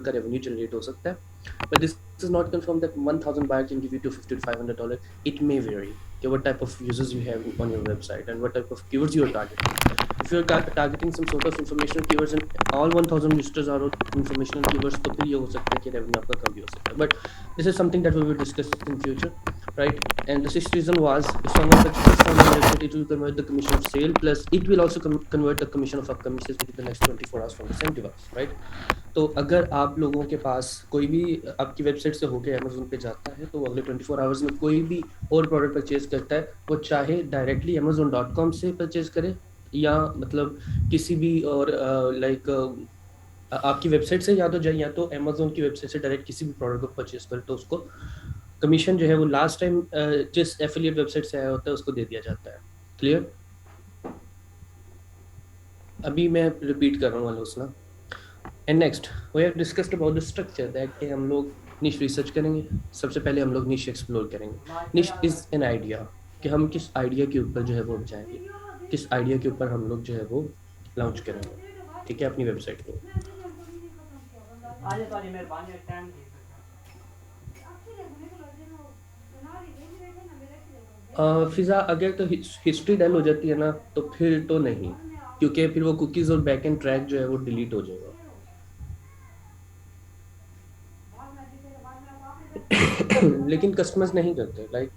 का revenue generate हो सकता है, but this is not confirmed that 1000 buyer can give you $250 to $500. It may vary what type of users you have on your website and what type of keywords you are targeting. If you're targeting some sort of informational keywords and all 1000 visitors are informational keywords, तो फिर ये हो सकता है कि revenue आपका कम भी हो सकता है, but this is something that we will discuss in future, right? And the sixth reason was, if someone purchases from your website, it will convert the commission of sale, plus it will also convert the commission of upcoming sales within the next 24 hours from the same device, right? तो अगर आप लोगों के पास कोई भी आपकी website से होकर अमेजोन पे जाता है, तो अगले 24 आवर्स में कोई भी और प्रोडक्ट परचेज करता है, वो चाहे डायरेक्टली amazon.com से परचेज करे या मतलब किसी भी और लाइक आपकी वेबसाइट से या तो जाए या तो अमेजोन की वेबसाइट से डायरेक्ट किसी भी प्रोडक्ट को परचेज करे, तो उसको कमीशन जो है वो लास्ट टाइम जिस एफिलिएट वेबसाइट से आया होता है उसको दे दिया जाता है। क्लियर? अभी मैं रिपीट कर रहा हूँ आलोचना। And next we have discussed about the structure that हम लोग निश रिसर्च करेंगे। सबसे पहले हम लोग निश एक्सप्लोर करेंगे। निश इज एन आइडिया, कि हम किस आइडिया के ऊपर जो है वो जाएंगे, किस आइडिया के ऊपर हम लोग जो है वो लॉन्च करेंगे, ठीक है, अपनी वेबसाइट को। फिजा अगर तो हिस्ट्री डल हो जाती है ना, तो फिर तो नहीं, क्योंकि फिर वो कुकीज और बैक एंड ट्रैक जो है वो डिलीट हो जाएगा। लेकिन कस्टमर्स नहीं करते, like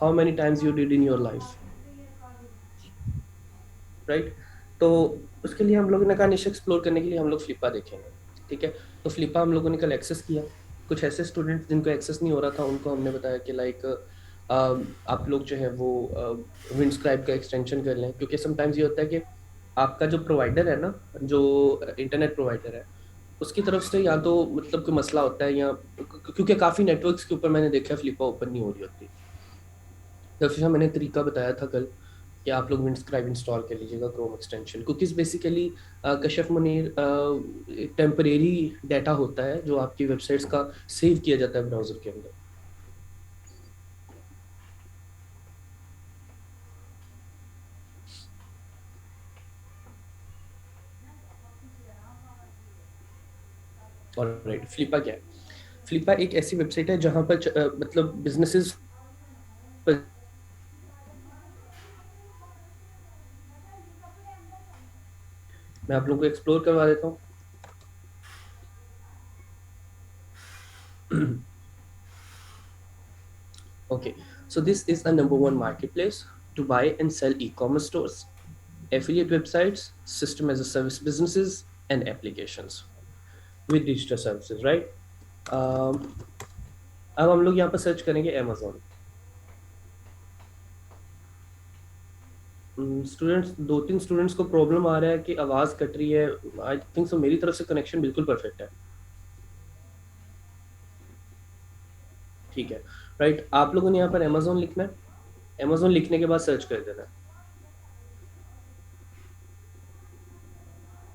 how many times you did in your life, right? तो उसके लिए हम लोगों ने कहा निश एक्सप्लोर करने के लिए हम लोग फ्लिपा देखेंगे, ठीक है। तो फ्लिपा हम लोगों ने कल एक्सेस किया। कुछ ऐसे स्टूडेंट्स जिनको एक्सेस नहीं हो रहा था, उनको हमने बताया कि लाइक आप लोग जो है वो विंडस्क्राइब का एक्सटेंशन कर लें, क्योंकि समटाइम्स ये होता है कि आपका जो प्रोवाइडर है ना, जो इंटरनेट प्रोवाइडर है, उसकी तरफ से या तो मतलब कोई मसला होता है, या क्योंकि काफ़ी नेटवर्क्स के ऊपर मैंने देखा फ्लिपा ओपन नहीं हो रही होती। तो फिर मैंने तरीका बताया था कल कि आप लोग विंडस्क्राइब इंस्टॉल कर लीजिएगा, Chrome extension. Cookies basically Kashaf Munir temporary data होता है जो आपकी वेबसाइट्स का सेव किया जाता है ब्राउज़र के अंदर। ऑलराइट, फ्लिपा क्या है? फ्लिपा एक ऐसी वेबसाइट है जहां पर मतलब बिजनेसेस पर मैं आप लोगों को एक्सप्लोर करवा देता हूँ। Okay, so this is a number one marketplace to buy and sell e-commerce stores, affiliate websites, system as a service businesses, and applications with digital services, right? अब हम लोग यहाँ पर सर्च करेंगे Amazon। स्टूडेंट्स, 2-3 स्टूडेंट्स को problem आ रहा है कि आवाज़ कट रही है। आई थिंक सो मेरी तरफ से कनेक्शन बिल्कुल परफेक्ट है, ठीक है, राइट? आप लोगों ने यहाँ पर Amazon लिखना है। Amazon लिखने के बाद सर्च कर देना है।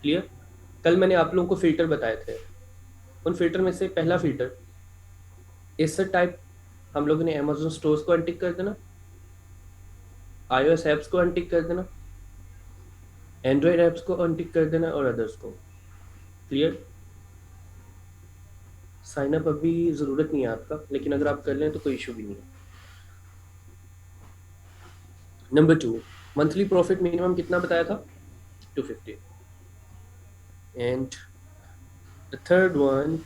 क्लियर? कल मैंने आप लोगों को फिल्टर बताए थे, उन फिल्टर में से पहला फिल्टर एसर टाइप, हम लोगों ने Amazon स्टोर्स को अनटिक कर देना, iOS ऐप्स को अनटिक कर देना, एंड्रॉइड ऐप्स को अनटिक कर देना और अदर्स को। क्लियर? साइन अप अभी ज़रूरत नहीं है आपका, लेकिन अगर आप कर लें तो कोई इशू भी नहीं है। नंबर 2, मंथली प्रॉफिट मिनिमम कितना बताया था? 250। And the third one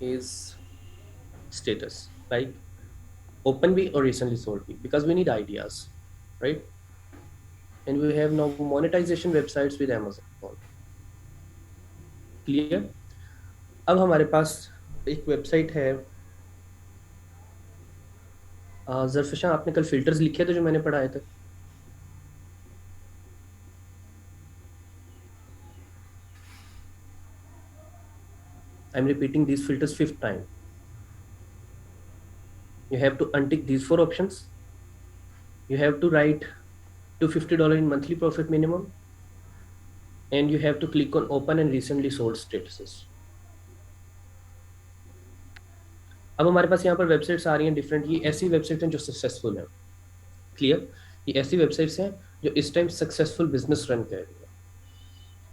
is status, like open bee or recently sold bee, because we need ideas, right? And we have now monetization websites with Amazon. Clear? अब हमारे पास एक website है। जरफिशा, आपने कल फिल्टर्स लिखे थे जो मैंने पढ़ाए थे। I am repeating these filters 5th time. You have to untick these 4 options. You have to write $250 in monthly profit minimum, and you have to click on open and recently sold statuses. अब हमारे पास यहाँ पर websites आ रही हैं different. ये ऐसी website हैं जो सक्सेसफुल हैं। क्लियर? ये ऐसी वेबसाइट्स हैं जो इस टाइम सक्सेसफुल बिजनेस रन कर रही है।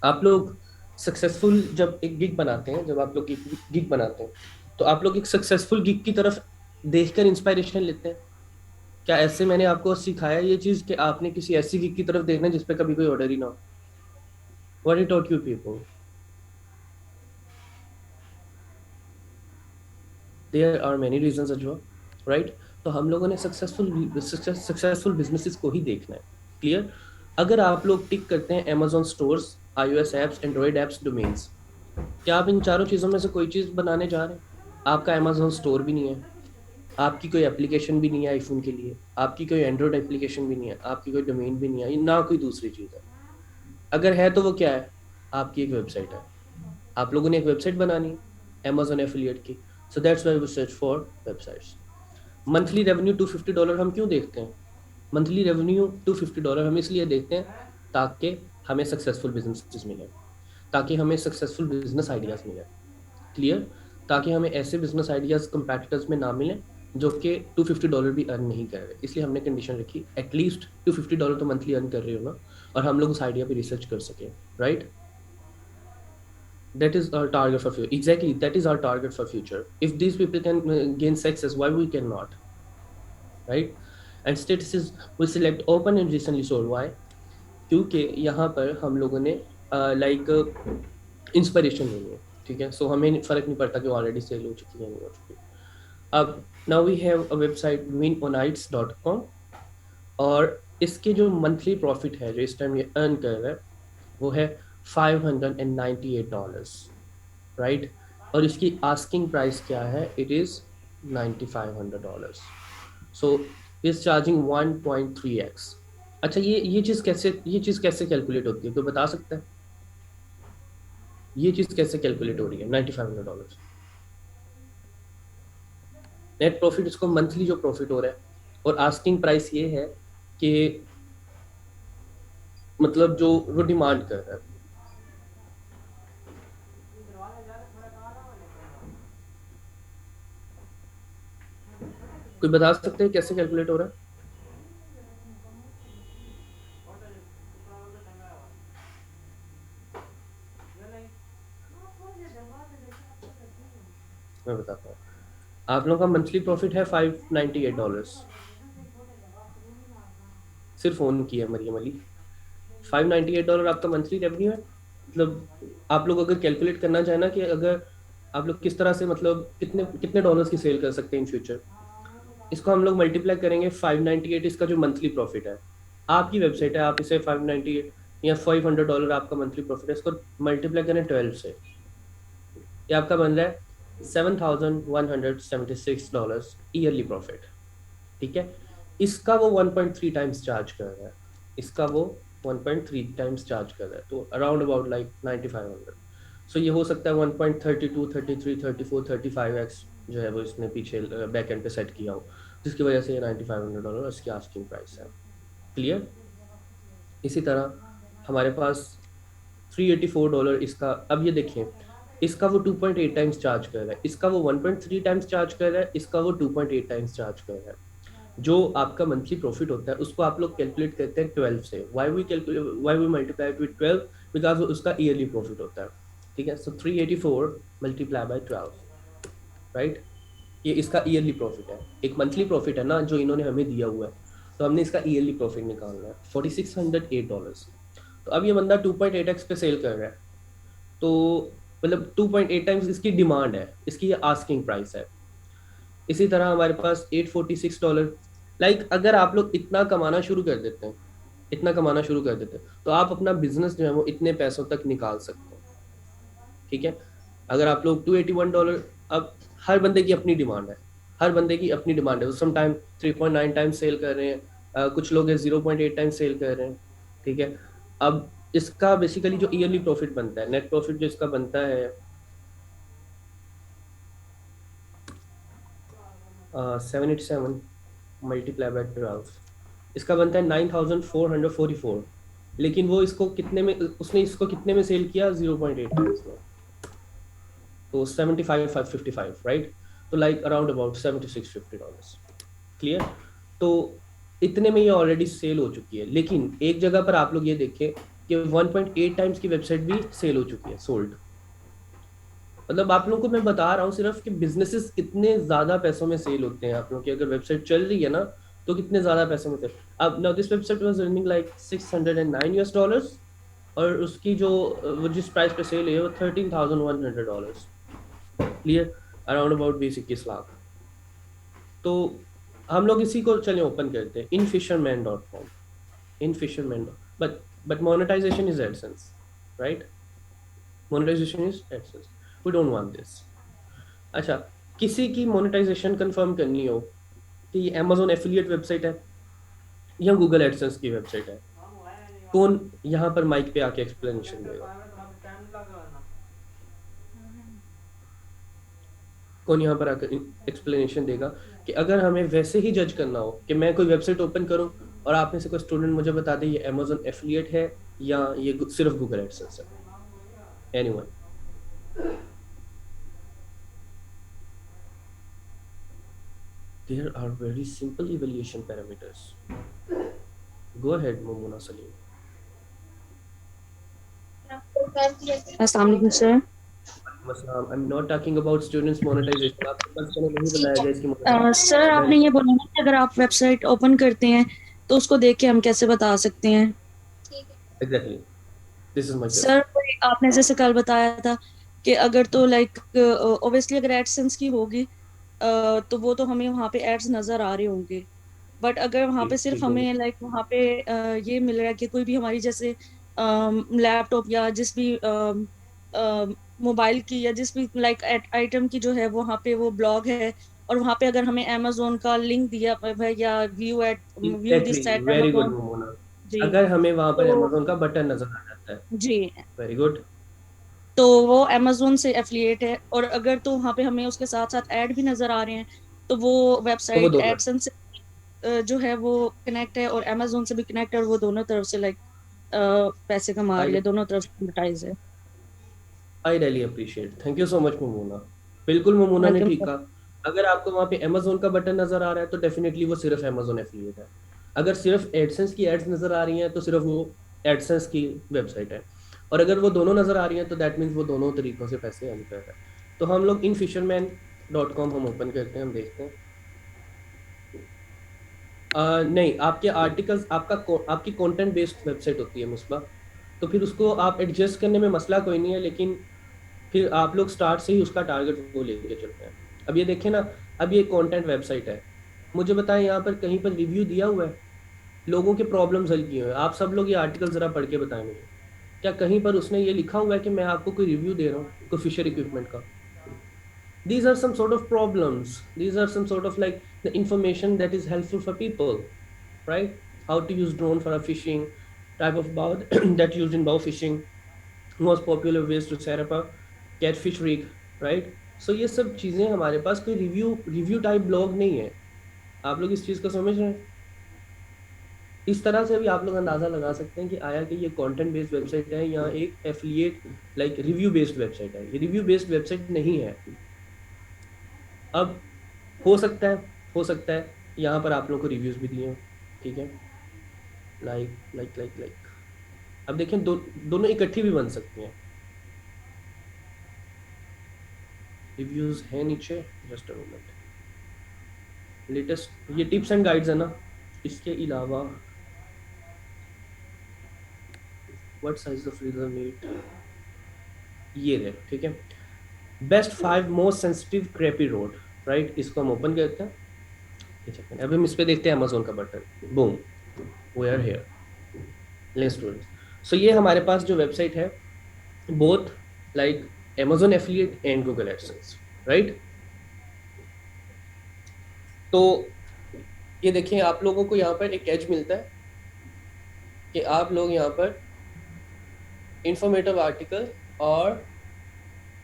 आप लोग सक्सेसफुल जब एक गिग बनाते हैं, जब आप लोग गिग बनाते हैं, तो आप लोग एक सक्सेसफुल गिग की तरफ देखकर इंस्पायरेशन लेते हैं? क्या ऐसे मैंने आपको सिखाया ये चीज कि आपने किसी ऐसी गिग की तरफ देखना है जिसपे कभी कोई ऑर्डर ही ना हो? What he taught you people? There are many reasons अजवा, राइट? तो हम लोगों ने सक्सेसफुल बिजनेसेस को ही देखना है। क्लियर? अगर आप लोग टिक करते हैं Amazon stores, iOS apps, Android apps, domains, क्या आप इन चारों चीज़ों में से कोई चीज़ बनाने जा रहे हैं? आपका Amazon स्टोर भी नहीं है, आपकी कोई एप्लीकेशन भी नहीं है आईफोन के लिए, आपकी कोई एंड्रॉइड एप्लीकेशन भी नहीं है, आपकी कोई डोमेन भी नहीं है, ना कोई दूसरी चीज़ है। अगर है तो वो क्या है? आपकी एक वेबसाइट है। आप लोगों ने एक वेबसाइट बनानी है Amazon एफिलिएट की। So that's why we search for websites. Monthly revenue $250 हम क्यों देखते हैं? मंथली रेवेन्यू $250 हम इसलिए देखते हैं ताकि हमें सक्सेसफुल बिजनेस मिले, ताकि हमें सक्सेसफुल बिजनेस आइडियाज़ मिले। क्लियर? ताकि हमें ऐसे बिजनेस आइडियाज़ कंपैटिटर्स में ना मिलें जो कि $250 भी अर्न नहीं कर रहे। इसलिए हमने कंडीशन रखी एटलीस्ट $250 तो मंथली अर्न कर रहे हो ना, और हम लोग उस आइडिया पे रिसर्च कर सकें, right? That is our target for future. Exactly, that is our target for future. If these people can gain success, why we cannot, right? And statuses we select open and recently sold. Why? क्योंकि यहाँ पर हम लोगों ने like inspiration नहीं है, ठीक है? सो हमें फ़र्क नहीं पड़ता कि ऑलरेडी सेल हो चुकी है नहीं हो चुकी। अब now we have a website winonites.com, और इसके जो मंथली प्रॉफिट है जो इस टाइम ये अर्न कर रहा है वो है $598, राइट? और इसकी आस्किंग प्राइस क्या है? It is $9500। So is charging 1.3x। अच्छा, ये चीज़ कैसे कैलकुलेट होती है, तो बता सकता है ये चीज़ कैसे कैलकुलेट हो रही है? $9500 नेट प्रॉफिट, इसको मंथली जो प्रॉफिट हो रहा है, और आस्किंग प्राइस ये है कि मतलब जो वो डिमांड कर रहा है। कोई बता सकते हैं कैसे कैलकुलेट हो रहा है? मैं बताता हूँ। आप लोगों का मंथली प्रॉफिट है $598, सिर्फ फोन की है मरियम अली। $598 आपका मंथली रेवेन्यू है। मतलब आप लोग अगर कैलकुलेट करना चाहें ना कि अगर आप लोग किस तरह से मतलब कितने कितने डॉलर्स की सेल कर सकते हैं इन फ्यूचर, इसको हम लोग मल्टीप्लाई करेंगे 598, इसका जो मंथली प्रॉफिट है। आपकी वेबसाइट है, आप इसे 598 या $500 आपका मंथली प्रॉफिट है, इसको मल्टीप्लाई करें 12 से, ये आपका बन रहा है $7,176 ईयरली प्रॉफिट, ठीक है? इसका वो 1.3 टाइम्स चार्ज कर रहा है, इसका वो 1.3 टाइम्स चार्ज कर रहा है, तो अराउंड अबाउट लाइक 9500। सो ये हो सकता है 1.32, 33, 34, 35x जो है वो इसने पीछे बैक एंड पे सेट किया हो, जिसकी वजह से ये $9500 इसकी आस्किंग प्राइस है। क्लियर? इसी तरह हमारे पास $384 इसका। अब ये देखिए, इसका वो 2.8 टाइम्स चार्ज कर रहा है, इसका वो 1.3 टाइम्स चार्ज कर रहा है, इसका वो 2.8 टाइम्स चार्ज कर रहा है। जो आपका मंथली प्रॉफिट होता है उसको आप लोग कैलकुलेट करते हैं 12 से। Why we multiply it with 12? Because उसका ईयरली प्रॉफिट होता है, ठीक है? So 384 multiply by 12, right? ये इसका ईयरली प्रॉफिट है। एक मंथली प्रॉफिट है ना जो इन्होंने हमें दिया हुआ है, तो हमने इसका ईयरली प्रॉफिट निकालना है $4608। तो अब ये बंदा 2.8x पे सेल कर रहा है, तो मतलब 2.8 टाइम्स इसकी डिमांड है, इसकी ये आस्किंग प्राइस है। इसी तरह हमारे पास $846, लाइक अगर आप लोग इतना कमाना शुरू कर देते हैं, इतना कमाना शुरू कर देते हैं, तो आप अपना बिजनेस जो है वो इतने पैसों तक निकाल सकते हैं, ठीक है? अगर आप लोग $281, अब हर बंदे की अपनी डिमांड है, हर बंदे की अपनी डिमांड है। सम टाइम 3.9 टाइम्स सेल कर रहे हैं, कुछ लोग 0.8 टाइम्स सेल कर रहे हैं, ठीक है? अब इसका बेसिकली जो ईयरली प्रॉफिट बनता है, नेट प्रॉफिट जो इसका बनता है 787 मल्टीप्लाई बाय 12, इसका बनता है 9444। लेकिन वो इसको कितने में, उसने इसको कितने में सेल किया? 0.8 टाइम्स में, तो 75,555, राइट? तो लाइक अराउंड अबाउट $7650। क्लियर? तो इतने में ये ऑलरेडी सेल हो चुकी है। लेकिन एक जगह पर आप लोग ये देखें कि 1.8 टाइम्स की वेबसाइट भी सेल हो चुकी है, सोल्ड। मतलब आप लोगों को मैं बता रहा हूँ सिर्फ कि बिजनेसेस कितने ज्यादा पैसों में सेल होते हैं। आप लोगों की अगर वेबसाइट चल रही है ना, तो कितने ज्यादा पैसों में सेल। अब now this website was earning like $609, और उसकी जो वो जिस प्राइस पे सेल है वो $13,100, क्लियर, अराउंड अबाउट 20-21 लाख। तो हम लोग इसी को चले ओपन करते हैं, infisherman.com, infisherman, but monetization is AdSense, right? Monetization is AdSense, we don't want this। अच्छा, किसी की मोनेटाइजेशन कंफर्म करनी हो कि ये Amazon एफिलिएट वेबसाइट है या गूगल एडसेंस की वेबसाइट है, कौन यहाँ पर माइक पे आके एक्सप्लेनेशन देगा? कौन यहाँ पर आकर एक्सप्लेनेशन देगा कि अगर हमें वैसे ही जज करना हो कि मैं कोई वेबसाइट ओपन करूं और आप में से कोई स्टूडेंट मुझे बता दे ये Amazon एफिलिएट है या ये सिर्फ गूगल एडसेंस है? Anyone? There are very simple evaluation parameters. Go ahead, Momuna Salim. अस्सलाम वालेकुम sir. I'm not talking about students monetization. आपके पास मैंने नहीं बताया गया इसकी monetization सर है। आपने ये बोला ना कि अगर आप वेबसाइट ओपन करते हैं तो उसको देख के हम कैसे बता सकते हैं। Exactly. This is my sir question. आपने जैसे कल बताया था कि अगर तो लाइक ऑब्वियसली अगर एडसेंस की होगी तो वो तो हमें वहाँ पे एड्स नजर आ रहे होंगे। बट अगर वहाँ पे ठीक सिर्फ ठीक होगा। हमें लाइक वहाँ पे ये मिल रहा है कि कोई भी हमारी जैसे लैपटॉप या जिस भी मोबाइल की या जिस भी लाइक आइटम की जो है वहाँ पे वो ब्लॉग है और वहाँ पे अगर हमें amazon का लिंक दिया हुआ है या व्यू दिस Exactly. एट Very good, amazon। Momuna. जी। अगर हमें वहां पर तो Amazon का बटन नजर आ जाता है, जी वेरी गुड। तो वो amazon से एफिलिएट है और अगर तो वहाँ पे हमें उसके साथ साथ ऐड भी नजर आ रहे हैं तो वो तो वो वेबसाइट दोनों एडसेंस से जो है वो कनेक्ट है और amazon से भी कनेक्ट है और वो दोनों तरफ से लाइक पैसे कमा रही आई है, दोनों तरफ से एडवर्टाइज है। I really appreciate, thank you so much Momona. बिल्कुल मोमोना ने वेलकम ठीक सर। कहा। अगर आपको वहाँ पे Amazon का बटन नजर आ रहा है तो डेफिनेटली वो सिर्फ Amazon एफिलिएट है। अगर सिर्फ एडसेंस की एड्स नजर आ रही हैं तो सिर्फ वो एडसेंस की वेबसाइट है। और अगर वो दोनों नजर आ रही हैं तो दैट मीन्स वो दोनों तरीकों से पैसे अर्न कर रहा है। तो हम लोग infisherman.com हम ओपन करते हैं, हम देखते हैं। नहीं, आपके आर्टिकल्स आपकी कंटेंट बेस्ड वेबसाइट होती है मुस्बा। तो फिर उसको आप एडजस्ट करने में मसला कोई नहीं है, लेकिन फिर आप लोग स्टार्ट से ही उसका टारगेट वो लेके चलते हैं। अब ये देखें ना, अब ये कंटेंट वेबसाइट है। मुझे बताएं यहाँ पर कहीं पर रिव्यू दिया हुआ है, लोगों के प्रॉब्लम्स हल किए हुए हैं? आप सब लोग ये आर्टिकल जरा पढ़ के बताएं मुझे, क्या कहीं पर उसने ये लिखा हुआ है कि मैं आपको कोई रिव्यू दे रहा हूँ कोई फिशर इक्विपमेंट का? These are some sort of problems. These are some sort of like the information that is helpful for people, right? How to use drone for a fishing, type of bow that used in bow fishing, most popular ways to set up a catfish rig, right? So ये सब चीजें हमारे पास कोई review type blog नहीं है। आप लोग इस चीज को समझ रहे हैं? इस तरह से भी आप लोग अंदाजा लगा सकते हैं कि आया कि ये कंटेंट बेस्ड वेबसाइट है या एक affiliate like review based website है। ये रिव्यू बेस्ड वेबसाइट नहीं है। अब हो सकता है, हो सकता है यहाँ पर आप लोगों को रिव्यूज भी दिए हो, ठीक है, लाइक। अब देखें दोनों इकट्ठी भी बन सकती हैं। रिव्यूज है नीचे, जस्ट अ मोमेंट। लेटेस्ट ये टिप्स एंड गाइड्स है ना, इसके अलावा what size the freezer meat, ये है, ठीक है। Best 5 most sensitive crappie rod, right, इसको हम ओपन करते हैं। ये चेक करें, अब हम इस पे देखते हैं अमेजोन का button, boom, we are here, let's do it. So ये हमारे पास जो वेबसाइट है, both like Amazon affiliate and Google AdSense, right. तो ये देखिए, आप लोगों को यहाँ पर एक एज मिलता है कि आप लोग यहाँ पर इंफॉर्मेटिव आर्टिकल और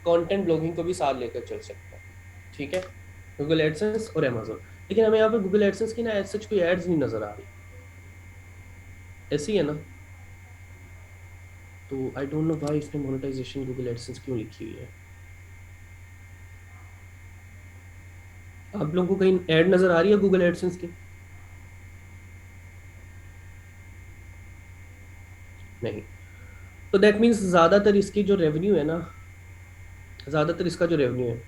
कंटेंट ब्लॉगिंग को भी साथ लेकर चल सकते हैं, ठीक है, गूगल एडसेंस और Amazon। लेकिन हमें यहाँ पर गूगल एडसेंस की ना एज सच कोई एड्स नहीं नजर आ रही, ऐसी है ना। तो आई डोंट नो भाई इसने मोनेटाइजेशन गूगल एडसेंस क्यों लिखी हुई है। आप लोगों को कहीं ऐड नजर आ रही है गूगल एडसेंस की? नहीं। तो दैट मीन्स ज़्यादातर इसकी जो रेवेन्यू है ना, ज़्यादातर इसका जो रेवेन्यू है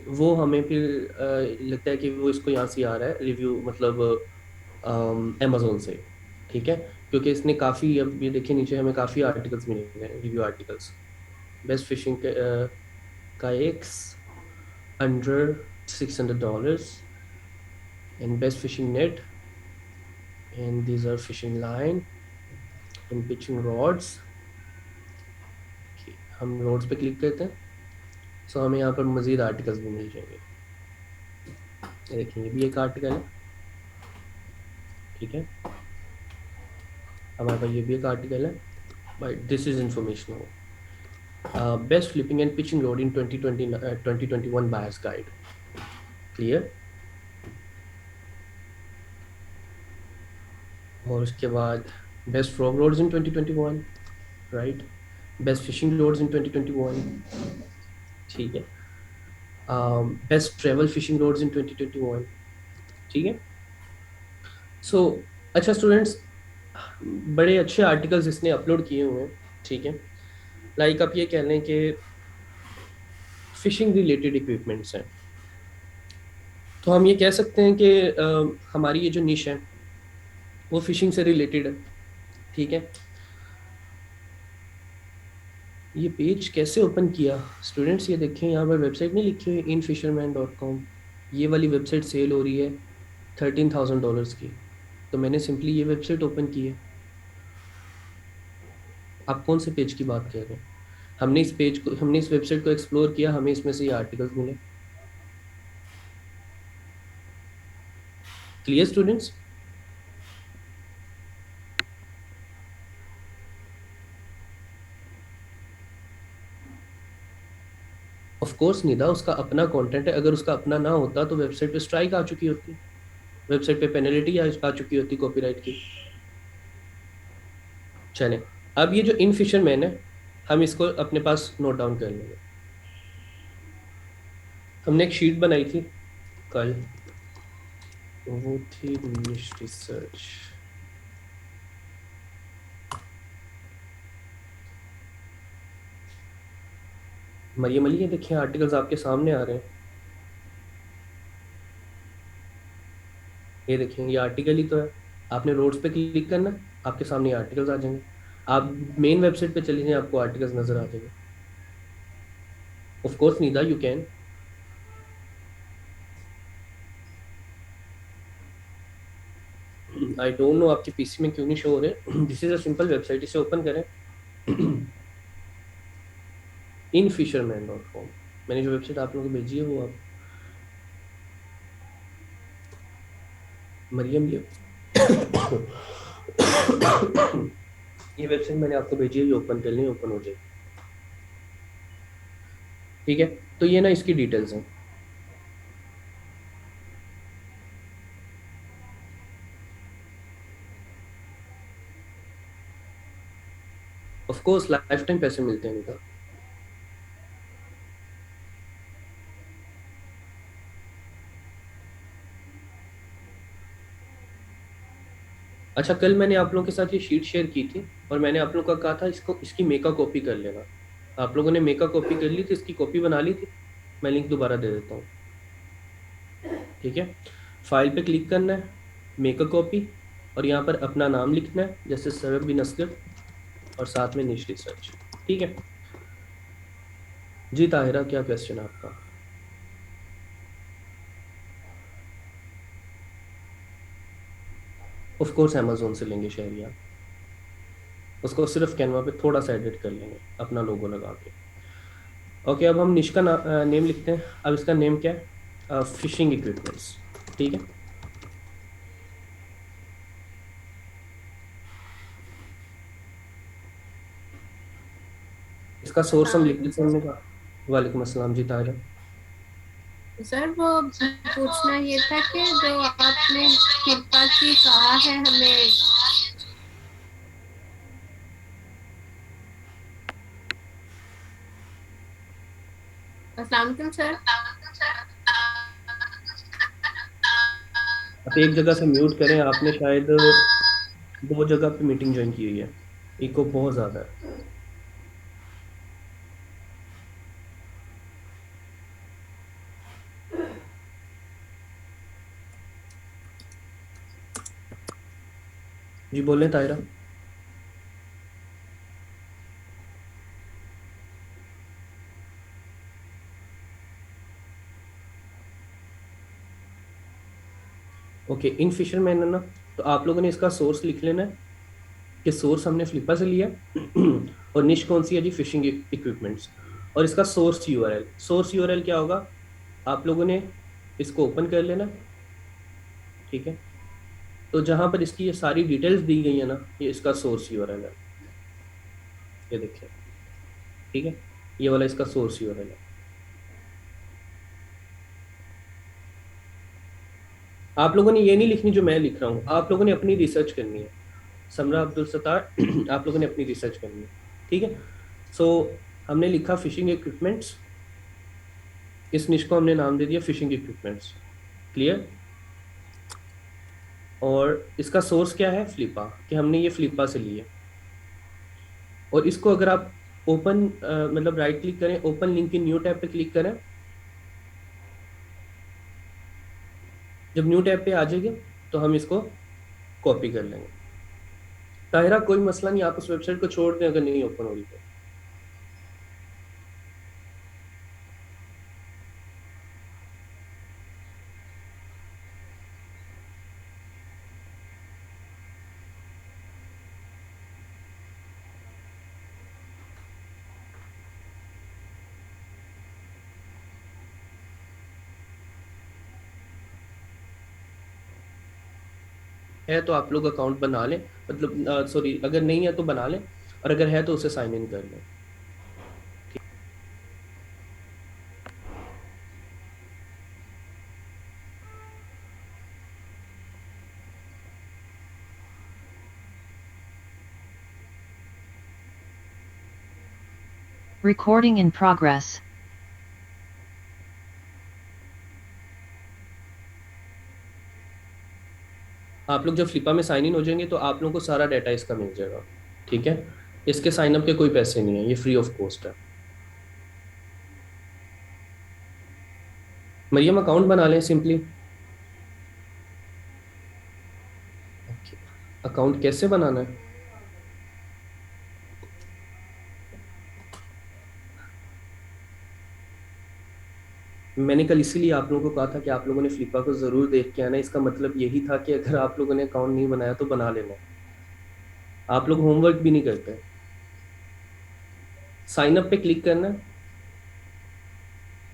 वो हमें फिर लगता है कि वो इसको यहाँ से आ रहा है रिव्यू, मतलब अमेजोन से, ठीक है। क्योंकि इसने काफ़ी, अब ये देखिए नीचे हमें काफ़ी आर्टिकल्स मिले हैं, review articles. Best fishing kayaks under $600 and best fishing net, and these are fishing line and pitching rods। हम रोड्स पे क्लिक करते हैं, सो हमें यहाँ पर मज़ीद आर्टिकल्स भी मिल जाएंगे। ये देखिए ये भी एक आर्टिकल है, ठीक है। हमारे पास ये भी एक आर्टिकल है, but this is informational. Best flipping and pitching rod in 2021 buyer's guide, clear. और उसके बाद best frog rods in 2021, right. Best fishing rods in 2021, ठीक है। Best travel fishing rods in 2021, ठीक है। सो अच्छा स्टूडेंट्स, बड़े अच्छे आर्टिकल्स इसने अपलोड किए हुए हैं, ठीक है। लाइक आप ये कह लें कि फिशिंग रिलेटेड इक्विपमेंट्स हैं, तो हम ये कह सकते हैं कि हमारी ये जो निश है वो फिशिंग से रिलेटेड है, ठीक है। ये पेज कैसे ओपन किया स्टूडेंट्स, ये देखें यहाँ पर वेबसाइट नहीं लिखी हुई infisherman.com, ये वाली वेबसाइट सेल हो रही है $13,000 की, तो मैंने सिंपली ये वेबसाइट ओपन की है। आप कौन से पेज की बात कर रहे हैं? हमने इस वेबसाइट को एक्सप्लोर किया, हमें इसमें से ये आर्टिकल्स मिले। Clear students? Of course Nida, उसका अपना कंटेंट है, अगर उसका अपना ना होता तो वेबसाइट पे स्ट्राइक आ चुकी होती, वेबसाइट पे पेनल्टी आ चुकी होती कॉपीराइट की। चलें, अब ये जो इन फिशरमैन है हम इसको अपने पास नोट डाउन कर लेंगे। हमने एक शीट बनाई थी कल, वो थी निश रिसर्च। मरियम अली, ये देखिए आर्टिकल्स आपके सामने आ रहे हैं, ये देखिए ये आर्टिकल ही तो है। आपने रोड्स पे क्लिक करना, आपके सामने आर्टिकल्स आ जाएंगे। आप मेन वेबसाइट पे चले जाएं, आपको आर्टिकल्स नजर आ जाएंगे। Of course Nida, you can. I don't know आपके पीसी में क्यों नहीं शो हो रहे। This is a simple website, इसे ओपन करें। infisherman.com, मैंने जो वेबसाइट आप लोगों को भेजी है वो आप मरियम ये ये वेबसाइट मैंने आपको भेजी है, ये ओपन कर लें, ओपन हो जाएगी, ठीक है। तो ये ना इसकी डिटेल्स हैं। ऑफ कोर्स लाइफ टाइम पैसे मिलते हैं इनका। अच्छा, कल मैंने आप लोगों के साथ ये शीट शेयर की थी और मैंने आप लोगों को कहा था इसको, इसकी मेका कॉपी कर लेना। आप लोगों ने मेका कॉपी कर ली थी, इसकी कॉपी बना ली थी। मैं लिंक दोबारा दे देता हूँ, ठीक है। फाइल पे क्लिक करना है, मेक अ कॉपी, और यहाँ पर अपना नाम लिखना है, जैसे सरब बिन असगर, और साथ में निश रिसर्च, ठीक है। जी ताहिरा, क्या क्वेश्चन है आपका? ऑफ कोर्स अमेजोन से लेंगे शहरिया, उसको सिर्फ कैनवा पे थोड़ा सा एडिट कर लेंगे अपना लोगो लगा के। ओके, अब हम निश का नेम लिखते हैं। अब इसका नेम क्या है? फिशिंग इक्विपमेंट्स, ठीक है। इसका सोर्स हम लिख देते हैं, हमने कहा। वालेकुम अस्सलाम जी ताहिरा। सर वो पूछना ये था कि जो आपने कृपा की कहा है हमें, अस्सलाम वालेकुम सर। आप एक जगह से म्यूट करें, आपने शायद दो जगह पे मीटिंग ज्वाइन की हुई है, इको बहुत ज़्यादा है। जी बोलें तायरा। ओके, इन फिशरमैन है ना, तो आप लोगों ने इसका सोर्स लिख लेना है कि सोर्स हमने फ्लिपा से लिया और निश कौन सी है जी, फिशिंग इक्विपमेंट्स। और इसका सोर्स यूआरएल, सोर्स यूआरएल क्या होगा, आप लोगों ने इसको ओपन कर लेना, ठीक है। तो जहां पर इसकी ये सारी डिटेल्स दी गई है ना, ये इसका सोर्स यूआरएल है, ये देखिए, ठीक है, ये वाला इसका सोर्स यूआरएल है। आप लोगों ने ये नहीं लिखनी जो मैं लिख रहा हूँ, आप लोगों ने अपनी रिसर्च करनी है। समरा अब्दुल सत्तार आप लोगों ने अपनी रिसर्च करनी है, ठीक है। सो हमने लिखा फिशिंग इक्विपमेंट्स, इस निश को हमने नाम दे दिया फिशिंग इक्विपमेंट्स, क्लियर। और इसका सोर्स क्या है, फ्लिपा, कि हमने ये फ्लिपा से लिए। और इसको अगर आप ओपन मतलब राइट क्लिक करें, open link in new tab पे क्लिक करें, जब न्यू टैब पे आ जाएगी तो हम इसको कॉपी कर लेंगे। ताहिरा कोई मसला नहीं, आप उस वेबसाइट को छोड़ दें अगर नहीं ओपन हो रही तो। है तो आप लोग अकाउंट बना लें, मतलब सॉरी अगर नहीं है तो बना लें, और अगर है तो उसे साइन इन कर लें। Recording in progress. आप लोग जब फ्लिपा में साइन इन हो जाएंगे तो आप लोगों को सारा डाटा इसका मिल जाएगा, ठीक है। इसके साइन अप के कोई पैसे नहीं है, ये फ्री ऑफ कॉस्ट है। मरियम अकाउंट बना लें सिंपली। अकाउंट कैसे बनाना है, मैंने कल इसीलिए आप लोगों को कहा था कि आप लोगों ने फ्लिपा को जरूर देख के आना। इसका मतलब यही था कि अगर आप लोगों ने अकाउंट नहीं बनाया तो बना लेना। आप लोग होमवर्क भी नहीं करते। साइन अप पे क्लिक करना है,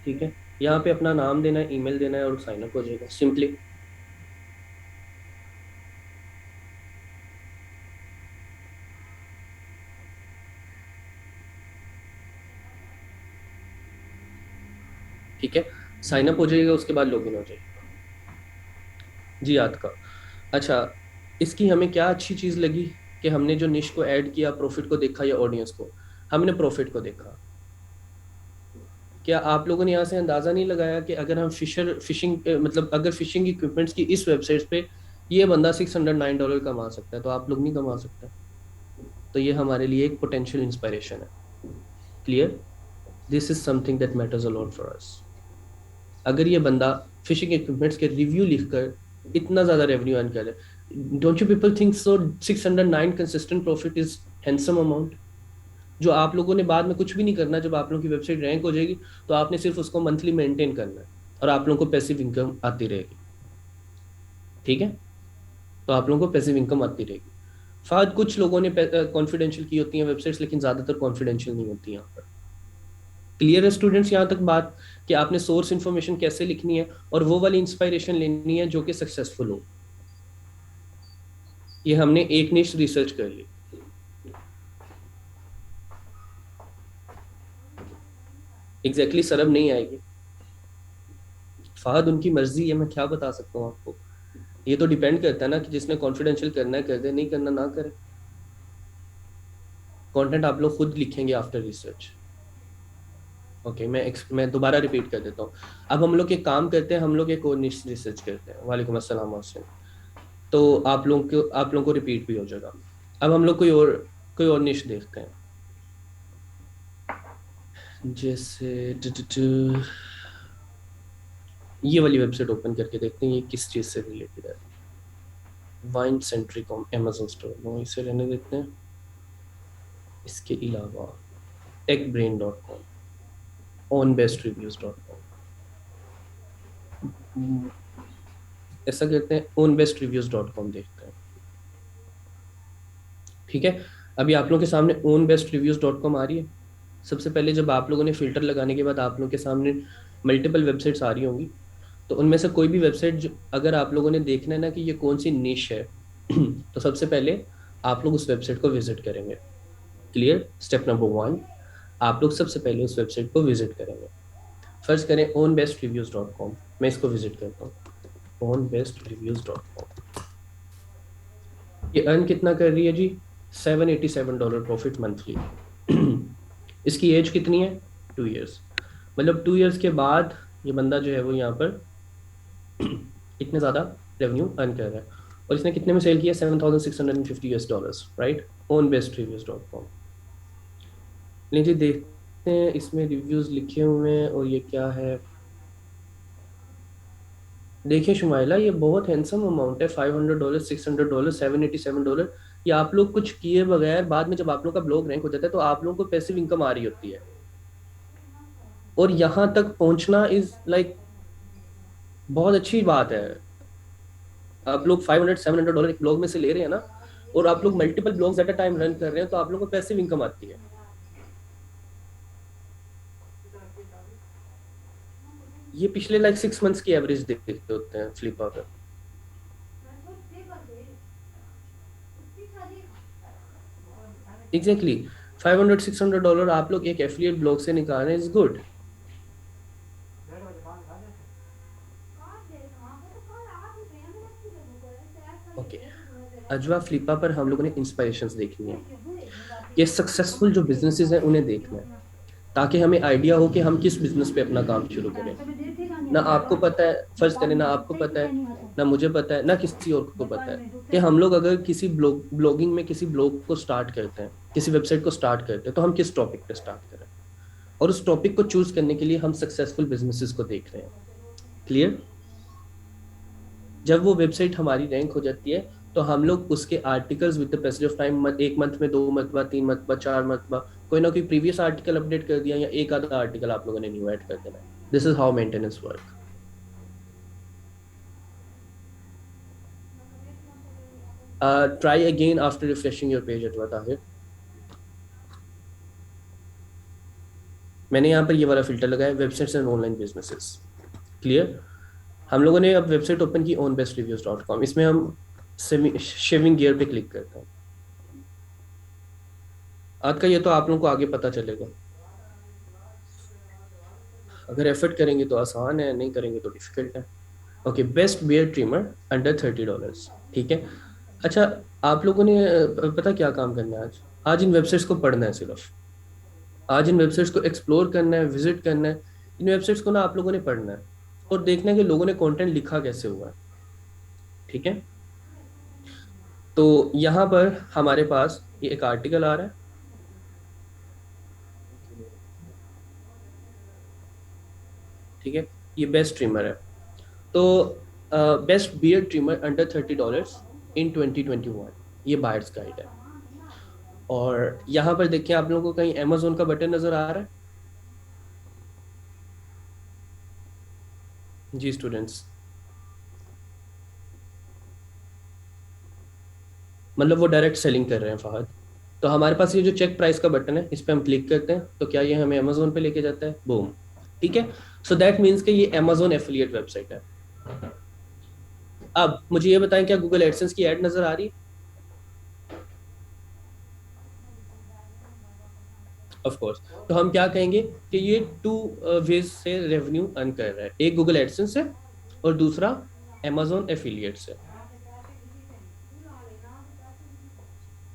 ठीक है, यहाँ पे अपना नाम देना है, ईमेल देना है और साइन अप हो जाएगा सिंपली। ठीक है, साइन अप हो जाएगा, उसके बाद लॉगिन हो जाएगा। जी याद का, अच्छा, इसकी हमें क्या अच्छी चीज़ लगी कि हमने जो निश को ऐड किया, प्रॉफिट को देखा या ऑडियंस को, हमने प्रॉफिट को देखा। क्या आप लोगों ने यहाँ से अंदाज़ा नहीं लगाया कि अगर हम फिशिंग मतलब अगर फिशिंग इक्विपमेंट्स की इस वेबसाइट पे ये बंदा $609 कमा सकता है तो आप लोग नहीं कमा सकते? तो ये हमारे लिए एक पोटेंशियल इंस्पायरेशन है, clear. This is something that matters a lot for us. अगर ये बंदा फिशिंग इक्विपमेंट्स के रिव्यू लिखकर इतना ज़्यादा रेवेन्यू अर्न करे, don't you people think so 609 consistent profit is handsome amount, जो आप लोगों ने बाद में कुछ भी नहीं करना। जब आप लोगों की वेबसाइट रैंक हो जाएगी तो आपने सिर्फ उसको मंथली मेंटेन करना है और आप लोगों को पैसिव इनकम आती रहेगी, ठीक है। तो आप लोगों को पैसिव इनकम आती रहेगी। फाद कुछ लोगों ने कॉन्फिडेंशियल की होती हैं वेबसाइट्स, लेकिन ज़्यादातर कॉन्फिडेंशियल नहीं होती यहाँ पर। क्लियर है स्टूडेंट्स यहाँ तक बात, कि आपने सोर्स इन्फॉर्मेशन कैसे लिखनी है और वो वाली इंस्पायरेशन लेनी है जो कि सक्सेसफुल हो। ये हमने एक निश रिसर्च कर ली। एग्जैक्टली सरब नहीं आएगी, फहद उनकी मर्जी है, मैं क्या बता सकता हूँ आपको। ये तो डिपेंड करता है ना कि जिसने कॉन्फिडेंशियल करना है कर दे, नहीं करना ना करे। कंटेंट आप लोग खुद लिखेंगे आफ्टर रिसर्च। ओके, मैं दोबारा रिपीट कर देता हूँ। अब हम लोग एक काम करते हैं, हम लोग एक और रिसर्च करते हैं। वालेकुम अस्सलाम मोहसिन। तो आप लोगों को रिपीट भी हो जाएगा। अब हम लोग कोई और निश देखते हैं, जैसे ये वाली वेबसाइट ओपन करके देखते हैं ये किस चीज़ से रिलेटेड है। वाइन सेंट्रिकॉम अमेजोन स्टोर, नो इसे रहने देते हैं। इसके अलावा techbrain.com, onbestrieviews.com, ऐसा कहते हैं onbestreviews.com देखते हैं। ठीक है, अभी आप लोगों के सामने onbestreviews.com आ रही है। सबसे पहले जब आप लोगों ने फिल्टर लगाने के बाद आप लोगों के सामने मल्टीपल वेबसाइट्स आ रही होंगी, तो उनमें से कोई भी वेबसाइट अगर आप लोगों ने देखना है ना कि ये कौन सी निश है तो सबसे पहले आप लोग उस वेबसाइट को विजिट करेंगे। क्लियर? स्टेप नंबर 1, आप लोग सबसे पहले उस वेबसाइट को विजिट करेंगे। फर्स्ट करें onbestreviews.com, मैं इसको विजिट करता हूँ। onbestreviews.com ये अर्न कितना कर रही है जी? $787 प्रॉफिट मंथली। इसकी एज कितनी है? 2 इयर्स। मतलब 2 इयर्स के बाद ये बंदा जो है वो यहाँ पर इतने ज़्यादा रेवेन्यू अर्न कर रहा है। और इसने कितने में सेल किया? $7,650, राइट? onbestreviews.com। लीजिए देखते हैं इसमें रिव्यूज़ लिखे हुए हैं और ये क्या है। देखिए शुमाइला, ये बहुत हैंडसम अमाउंट है, $500, $600, $787। ये आप लोग कुछ किए बगैर बाद में जब आप लोग का ब्लॉग रैंक हो जाता है तो आप लोगों को पैसिव इनकम आ रही होती है। और यहाँ तक पहुँचना इज लाइक बहुत अच्छी बात है। आप लोग $500-700 एक ब्लॉग में से ले रहे हैं ना, और आप लोग multiple blogs at a time run कर रहे हैं, तो आप लोगों को पैसिव इनकम आती है। ये पिछले लाइक 6 मंथ्स की एवरेज देखते होते हैं फ्लिपा पर। एग्जैक्टली $500-600 आप लोग एक एफिलिएट ब्लॉग से निकाल रहे हैं, is good. Okay, Ajwa Flippa पर हम लोगों ने इंस्पायरेशंस देखनी है। ये सक्सेसफुल जो बिजनेसेस हैं उन्हें देखना है, ताकि हमें आइडिया हो कि हम किस बिजनेस पे अपना काम शुरू करें। ना आपको पता है, फर्ज करें ना आपको पता है, ना मुझे पता है, ना किसी और को पता है कि हम लोग अगर किसी ब्लॉगिंग में किसी ब्लॉग को स्टार्ट करते हैं, किसी वेबसाइट को स्टार्ट करते हैं, तो हम किस टॉपिक पे स्टार्ट करें। और उस टॉपिक को चूज करने के लिए हम सक्सेसफुल बिजनेसेस को देख रहे हैं। क्लियर? जब वो वेबसाइट हमारी रैंक हो जाती है तो हम लोग उसके articles with the passage of time 1 month में 2 मरतबा, 3 मरतबा, 4 मरतबा कोई ना कोई प्रीवियस आर्टिकल अपडेट कर दिया या एक आधा आर्टिकल आप लोगों ने न्यू ऐड कर देना है। This is how maintenance work. Try again after refreshing your page eight Tahir. मैंने यहाँ पर ये वाला फिल्टर लगाया, websites and online businesses. Clear? हम लोगों ने अब वेबसाइट ओपन की onbestreviews.com। इसमें हम शेविंग गियर पे क्लिक करते हैं। आज का ये तो आप लोगों को आगे पता चलेगा, अगर एफर्ट करेंगे तो आसान है, नहीं करेंगे तो डिफिकल्ट है। Okay, best beard trimmer under $30। ठीक है, अच्छा आप लोगों ने पता क्या काम करना है? आज इन वेबसाइट्स को पढ़ना है, सिर्फ आज इन वेबसाइट्स को एक्सप्लोर करना है, विजिट करना है। इन वेबसाइट्स को ना आप लोगों ने पढ़ना है और देखना है कि लोगों ने कंटेंट लिखा कैसे हुआ है। ठीक है, तो यहाँ पर हमारे पास ये एक आर्टिकल आ रहा है। ठीक है, ये बेस्ट ट्रिमर है। तो बेस्ट बियर्ड ट्रिमर अंडर $30 इन 2021, ये बायर्स गाइड है। और यहाँ पर देखिए आप लोगों को कहीं अमेजोन का बटन नजर आ रहा है? जी स्टूडेंट्स, मतलब वो डायरेक्ट सेलिंग कर रहे हैं फहद। तो हमारे पास ये जो चेक प्राइस का बटन है, इस पर हम क्लिक करते हैं तो क्या ये हमें अमेजोन पे लेके जाता है? बूम। ठीक है, सो दैट मीन्स कि ये अमेजोन एफिलिएट वेबसाइट है। अब मुझे ये बताएं, क्या गूगल एडसेंस की ऐड नजर आ रही है? Of course. तो हम क्या कहेंगे कि ये 2 वेज से रेवेन्यू अर्न कर रहा है, एक गूगल एडसेंस से और दूसरा अमेजोन एफिलिएट से।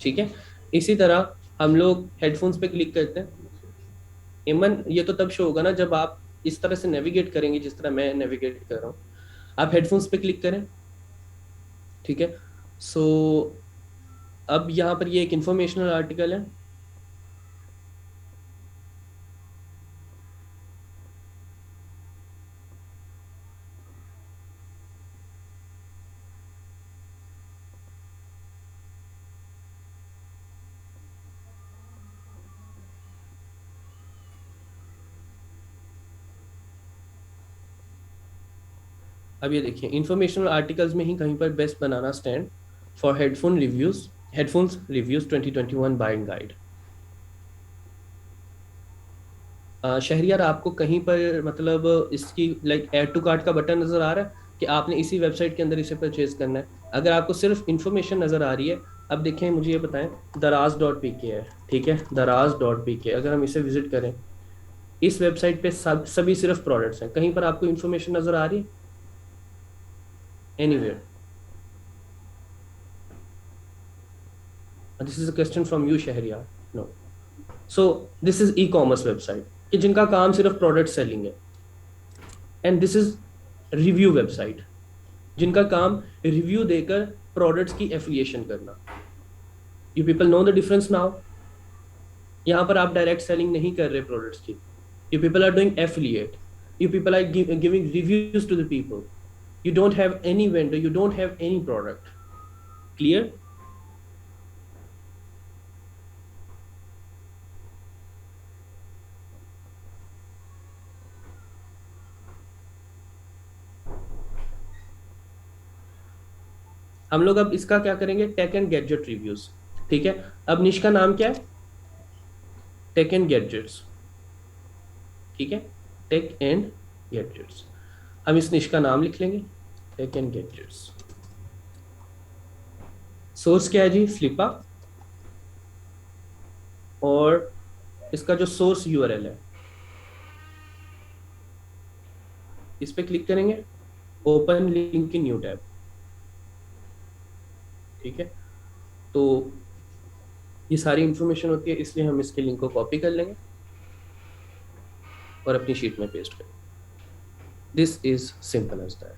ठीक है, इसी तरह हम लोग हेडफोन्स पे क्लिक करते हैं। इमन, ये तो तब शो होगा ना जब आप इस तरह से नेविगेट करेंगे जिस तरह मैं नेविगेट कर रहा हूँ। आप हेडफोन्स पे क्लिक करें, ठीक है, सो अब यहाँ पर ये एक इंफॉर्मेशनल आर्टिकल है। अब ये देखिए, इंफॉर्मेशनल आर्टिकल्स में ही कहीं पर best banana stand for headphones reviews 2021 buying guide. Shahriyar, आपको कहीं पर मतलब इसकी लाइक ऐड टू कार्ट का बटन नजर आ रहा है कि आपने इसी वेबसाइट के अंदर इसे परचेज करना है? अगर आपको सिर्फ इंफॉर्मेशन नजर आ रही है, अब देखें, मुझे ये बताएं, दराज.pk है, ठीक है, दराज.pk, अगर हम इसे विजिट करें, इस वेबसाइट पे सभी सिर्फ प्रोडक्ट्स हैं, कहीं पर आपको इंफॉर्मेशन नजर आ रही है anywhere? This is a question from you Shahriyar. No. So this is e commerce website कि जिनका काम सिर्फ प्रोडक्ट सेलिंग है, and this is review website जिनका काम रिव्यू देकर प्रोडक्ट्स की एफिलिएशन करना। You people know the difference now? यहाँ पर आप डायरेक्ट सेलिंग नहीं कर रहे प्रोडक्ट्स की, you people are doing affiliate, you people are giving reviews to the people, you don't have any vendor, you don't have any product. Clear? हम लोग अब इसका क्या करेंगे, टेक एंड गैजेट रिव्यूज, ठीक है। अब निश का नाम क्या है? टेक एंड गैजेट्स, ठीक है, टेक एंड गैजेट्स। हम इस निश का नाम लिख लेंगे, टेक एंड गैजेट्स। सोर्स क्या है जी? फ्लिपा। और इसका जो सोर्स यूआरएल है, इस पे क्लिक करेंगे, open link in new tab, ठीक है। तो ये सारी इंफॉर्मेशन होती है, इसलिए हम इसके लिंक को कॉपी कर लेंगे और अपनी शीट में पेस्ट करेंगे। This is simple as that,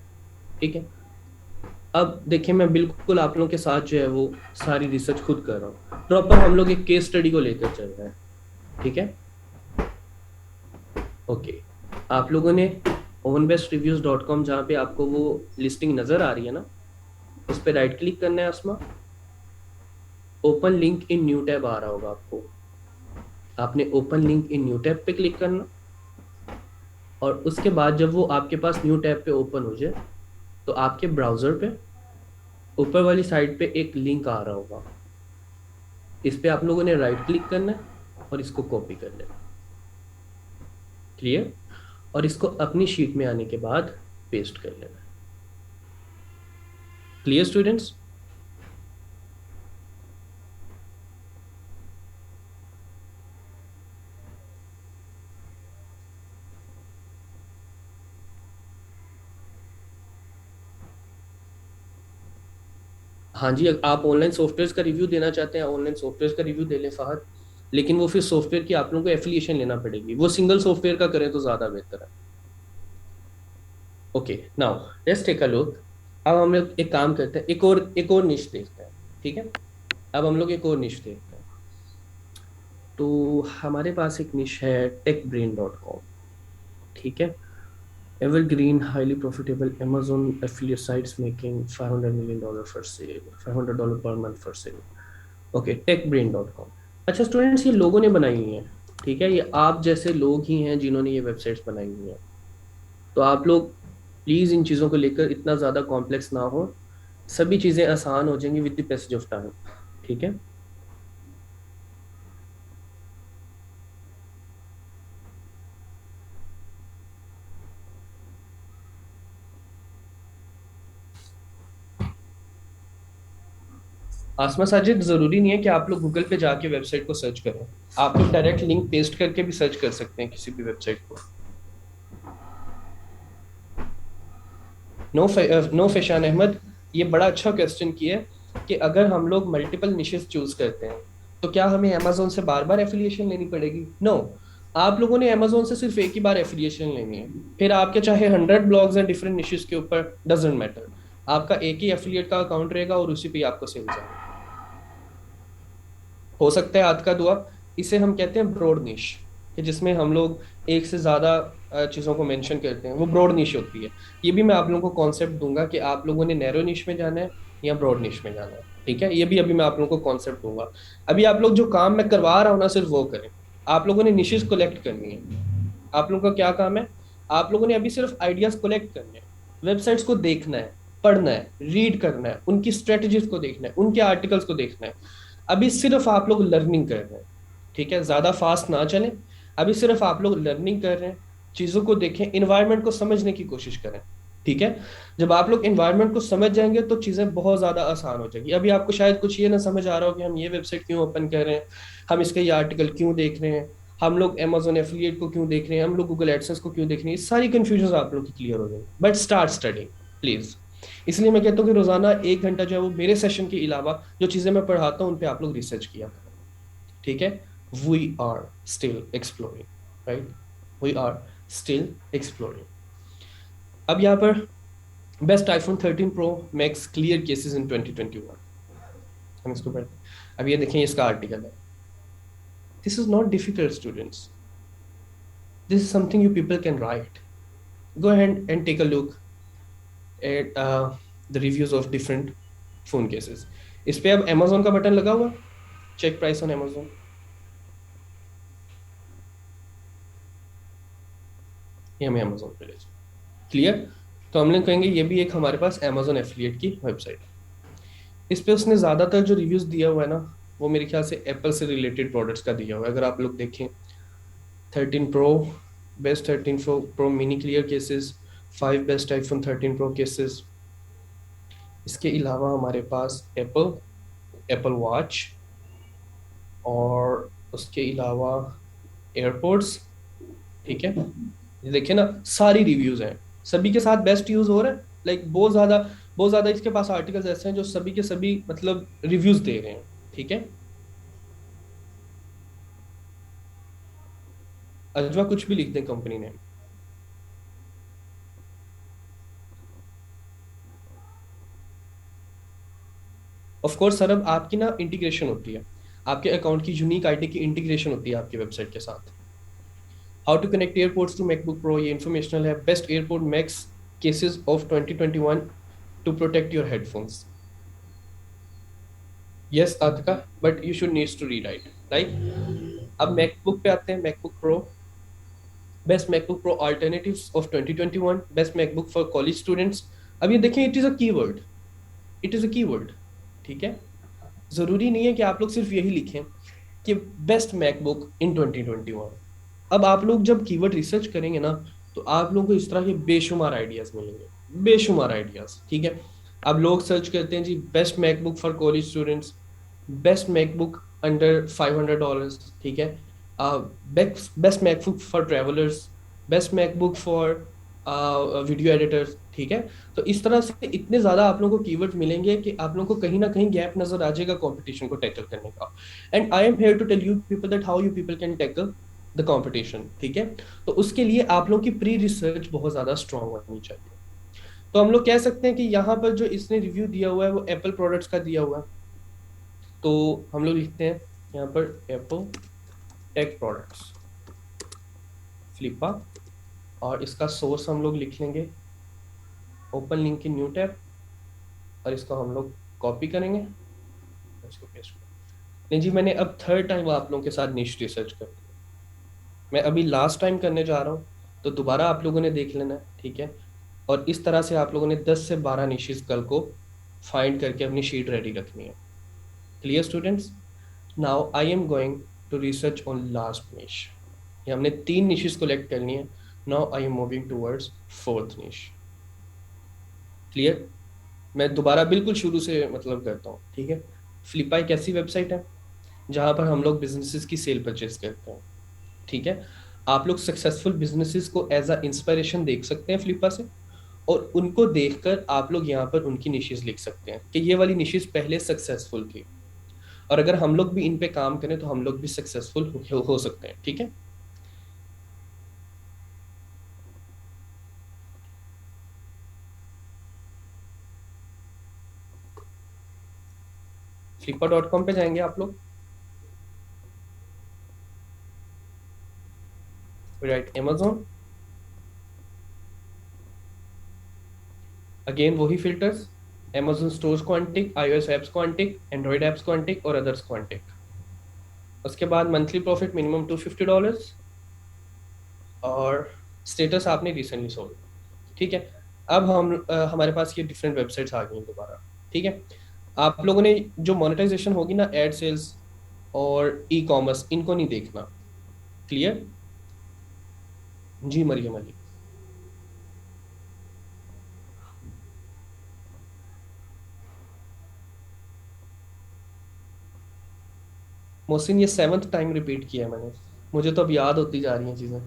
ठीक है। अब देखिए, मैं बिल्कुल आप लोगों के साथ जो है वो सारी रिसर्च खुद कर रहा हूँ, प्रॉपर हम लोग एक केस स्टडी को लेकर चल रहे हैं, ठीक है। ओके, आप लोगों ने ownbestreviews.com, जहाँ पे आपको वो लिस्टिंग नजर आ रही है ना, उस पर राइट क्लिक करना है Asma, open link in new tab आ रहा होगा आपको, आपने open link in new tab पे क्लिक करना, और उसके बाद जब वो आपके पास न्यू टैब पे ओपन हो जाए तो आपके ब्राउजर पे ऊपर वाली साइड पे एक लिंक आ रहा होगा, इस पे आप लोगों ने राइट क्लिक करना है और इसको कॉपी कर लेना। क्लियर? और इसको अपनी शीट में आने के बाद पेस्ट कर लेना। Clear students? हाँ जी, आप ऑनलाइन सॉफ्टवेयर का रिव्यू देना चाहते हैं, ऑनलाइन सॉफ्टवेयर का रिव्यू दे लें फहद, लेकिन वो फिर सॉफ्टवेयर की आप लोगों को एफिलिएशन लेना पड़ेगी, वो सिंगल सॉफ्टवेयर का करें तो ज़्यादा बेहतर है। Okay, now let's take a look. अब हम लोग एक काम करते हैं, एक और निश देखते हैं, ठीक है। अब हम लोग एक और निश देखते हैं। तो हमारे पास एक निश है techbrain.com, ठीक है। Evergreen, highly profitable Amazon affiliate sites making $500 million for sale, $500 per month for sale. Okay, techbrain.com। अच्छा स्टूडेंट्स, ये लोगों ने बनाई हुई हैं, ठीक है, ये आप जैसे लोग ही हैं जिन्होंने ये वेबसाइट्स बनाई हुई हैं। तो आप लोग प्लीज़ इन चीज़ों को लेकर इतना ज़्यादा कॉम्प्लेक्स ना हो, सभी चीज़ें आसान हो जाएंगी with the passage of time, ठीक है। आसमा साजिद, जरूरी नहीं है कि आप लोग गूगल पे जाके वेबसाइट को सर्च करें, आप लोग डायरेक्ट लिंक पेस्ट करके भी सर्च कर सकते हैं किसी भी वेबसाइट को। नो फैशान अहमद, ये बड़ा अच्छा क्वेश्चन किया है कि अगर हम लोग मल्टीपल निशेस चूज करते हैं तो क्या हमें अमेजोन से बार बार एफिलिएशन लेनी पड़ेगी? नो, आप लोगों ने अमेजोन से सिर्फ एक ही बार एफिलिएशन लेनी है, फिर आपके चाहे 100 ब्लॉग्स हैं डिफरेंट निशेस के ऊपर, डजेंट मैटर, आपका एक ही एफिलिएट का अकाउंट रहेगा और उसी पे ही आपको सेल्स आएगा। हो सकता है आज का दुआ, इसे हम कहते हैं ब्रॉड निश, कि जिसमें हम लोग एक से ज्यादा चीजों को मेंशन करते हैं, वो ब्रॉड निश होती है। ये भी मैं आप लोगों को कॉन्सेप्ट दूंगा कि आप लोगों ने नैरो निश में जाना है या ब्रॉड निश में जाना है, ठीक है। ये भी अभी मैं आप लोगों को कॉन्सेप्ट दूंगा। अभी आप लोग जो काम मैं करवा रहा हूँ ना, सिर्फ वो करें। आप लोगों ने निशेस कलेक्ट करनी है। आप लोगों का क्या काम है, आप लोगों ने अभी सिर्फ आइडियाज कलेक्ट करने हैं, वेबसाइट्स को देखना है, पढ़ना है, रीड करना है, उनकी स्ट्रेटजीज को देखना है, उनके आर्टिकल्स को देखना है। अभी सिर्फ आप लोग लर्निंग कर रहे हैं, ठीक है, ज्यादा फास्ट ना चलें। अभी सिर्फ आप लोग लर्निंग कर रहे हैं, चीजों को देखें, इन्वायरमेंट को समझने की कोशिश करें, ठीक है। जब आप लोग इन्वायरमेंट को समझ जाएंगे तो चीजें बहुत ज्यादा आसान हो जाएगी। अभी आपको शायद कुछ ये ना समझ आ रहा हो कि हम ये वेबसाइट क्यों ओपन कर रहे हैं, हम इसके ये आर्टिकल क्यों देख रहे हैं, हम लोग Amazon एफिलिएट को क्यों देख रहे हैं, हम लोग गूगल एडसेंस को क्यों देख रहे हैं, ये सारी कंफ्यूजन आप लोग की क्लियर हो जाएगी। But start studying please. इसलिए मैं कहता हूँ कि रोजाना 1 घंटा जो है वो मेरे सेशन के अलावा जो चीजें मैं पढ़ाता हूँ उन पे आप लोग रिसर्च किया करें, ठीक है। We are still exploring, right, we are still exploring. अब यहाँ पर best iPhone 13 pro max clear cases in 2021, हम इसको पढ़ते हैं। अब ये देखें, इसका आर्टिकल है। This is not difficult students, this is something you people can write. Go ahead and take a look at the reviews of different phone cases. इस पे अब Amazon का बटन लगा हुआ, चेक प्राइस ऑन Amazon। ये हमें Amazon पे ले जाए, क्लियर। तो हम लोग कहेंगे ये भी एक हमारे पास Amazon एफिलिएट की वेबसाइट है। इस पे उसने ज्यादातर जो रिव्यूज दिया हुआ है ना, वो मेरे ख्याल से एप्पल से रिलेटेड प्रोडक्ट्स का दिया हुआ है। अगर आप लोग देखें 13 pro, best 13 pro mini clear cases, 5 best iPhone 13 pro cases. इसके अलावा हमारे पास एप्पल वॉच, और उसके अलावा एयरपोर्ट्स, ठीक है। ये देखिए ना, सारी रिव्यूज हैं, सभी के साथ बेस्ट यूज हो रहा है। लाइक बहुत ज्यादा इसके पास आर्टिकल्स ऐसे हैं जो सभी के सभी मतलब रिव्यूज दे रहे हैं, ठीक है। अजवा कुछ भी लिख दें कंपनी ने। ऑफ कोर्स सर, अब आपकी ना इंटीग्रेशन होती है, आपके अकाउंट की यूनिक आईडी की इंटीग्रेशन होती है आपकी वेबसाइट के साथ। How to connect AirPods to MacBook pro, ये इन्फॉर्मेशनल है। Best AirPods max cases of 2021 to protect your headphones. Yes Atika, but you should needs to rewrite, right. अब मैकबुक पे आते हैं, MacBook pro. Best MacBook pro alternatives of 2021, best MacBook for college students. अब ये देखें, it is a keyword, it is a keyword, ठीक है। जरूरी नहीं है कि आप लोग सिर्फ यही लिखें कि बेस्ट मैकबुक इन 2021। अब आप लोग जब कीवर्ड रिसर्च करेंगे ना, तो आप लोगों को इस तरह के बेशुमार आइडियाज मिलेंगे, बेशुमार आइडियाज, ठीक है। अब लोग सर्च करते हैं जी best MacBook for college students, best MacBook under $500, ठीक है। Best MacBook for travellers, best MacBook for video editors, ठीक है। तो इस तरह से इतने ज्यादा आप लोगों को कीवर्ड मिलेंगे कि आप लोगों को कहीं ना कहीं गैप नजर आ जाएगा कंपटीशन को टैकल करने का। And I am here to tell you people that how you people can tackle the competition, ठीक है। तो उसके लिए आप लोगों की प्री रिसर्च बहुत ज्यादा स्ट्रांग होनी चाहिए। तो हम लोग कह सकते हैं कि यहाँ पर जो इसने रिव्यू दिया हुआ है वो एप्पल प्रोडक्ट्स का दिया हुआ है। तो हम लोग लिखते हैं यहाँ पर एप्पल टेक प्रोडक्ट्स फ्लिपा, और इसका सोर्स हम लोग लिख लेंगे open link in new tab, और इसको हम लोग कॉपी करेंगे, इसको पेस्ट करेंगे। नहीं जी, मैंने अब थर्ड टाइम आप लोगों के साथ निश रिसर्च कर, मैं अभी लास्ट टाइम करने जा रहा हूँ, तो दोबारा आप लोगों ने देख लेना है, ठीक है। और इस तरह से आप लोगों ने 10 से 12 निशेस कल को फाइंड करके अपनी शीट रेडी रखनी है। Clear students? Now I am going to research on last niche. ये हमने 3 निशेस कलेक्ट करनी है। Now I am moving towards 4th niche. Clear? मैं दोबारा बिल्कुल शुरू से मतलब करता हूँ, ठीक है। फ्लिपा एक ऐसी वेबसाइट है जहाँ पर हम लोग बिजनेसेस की सेल परचेज करते हैं, ठीक है। आप लोग सक्सेसफुल बिजनेसेस को एज अ इंस्पिरेशन देख सकते हैं फ्लिपा से, और उनको देखकर आप लोग यहाँ पर उनकी निशेस लिख सकते हैं कि ये वाली निशेस पहले सक्सेसफुल थी, और अगर हम लोग भी इन पे काम करें तो हम लोग भी सक्सेसफुल हो सकते हैं, ठीक है। flippa.com पे जाएंगे आप लोग, राइट Amazon, अगेन वही फिल्टर्स, Amazon स्टोर्स को अनटिक, iOS एप्स को अनटिक, एंड्रॉइड एप्स को अनटिक और अदर्स को अनटिक। उसके बाद मंथली प्रॉफिट मिनिमम $250 और स्टेटस आपने रिसेंटली सोल्ड। ठीक है, अब हमारे पास ये डिफरेंट वेबसाइट्स आ गई हैं दोबारा। ठीक है, आप लोगों ने जो मोनेटाइजेशन होगी ना, एड सेल्स और ई कॉमर्स, इनको नहीं देखना। क्लियर? जी मरियम अली। मोहसिन, ये 7th टाइम रिपीट किया है मैंने, मुझे तो अब याद होती जा रही हैं चीज़ें।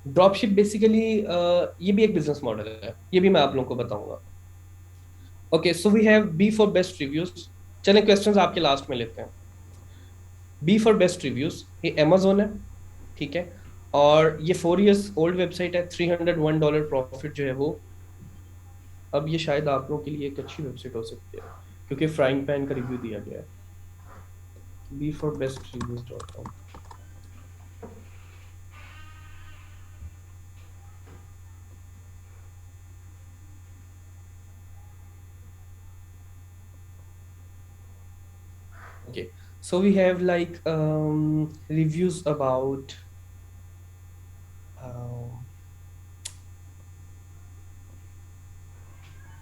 ड्रॉपशिप बेसिकली ये भी एक बिजनेस मॉडल है, ये भी मैं आप लोगों को बताऊंगा। Okay, so we have B for best reviews. चलें क्वेश्चंस आपके लास्ट में लेते हैं। बी फॉर बेस्ट रिव्यूज, ये अमेजोन है, ठीक है, और ये 4 years ओल्ड वेबसाइट है। $301 प्रॉफिट जो है वो, अब ये शायद आप लोगों के लिए एक अच्छी वेबसाइट हो सकती है क्योंकि फ्राइंग पैन का रिव्यू दिया गया है। B for best reviews dot com. Okay, so we have like reviews about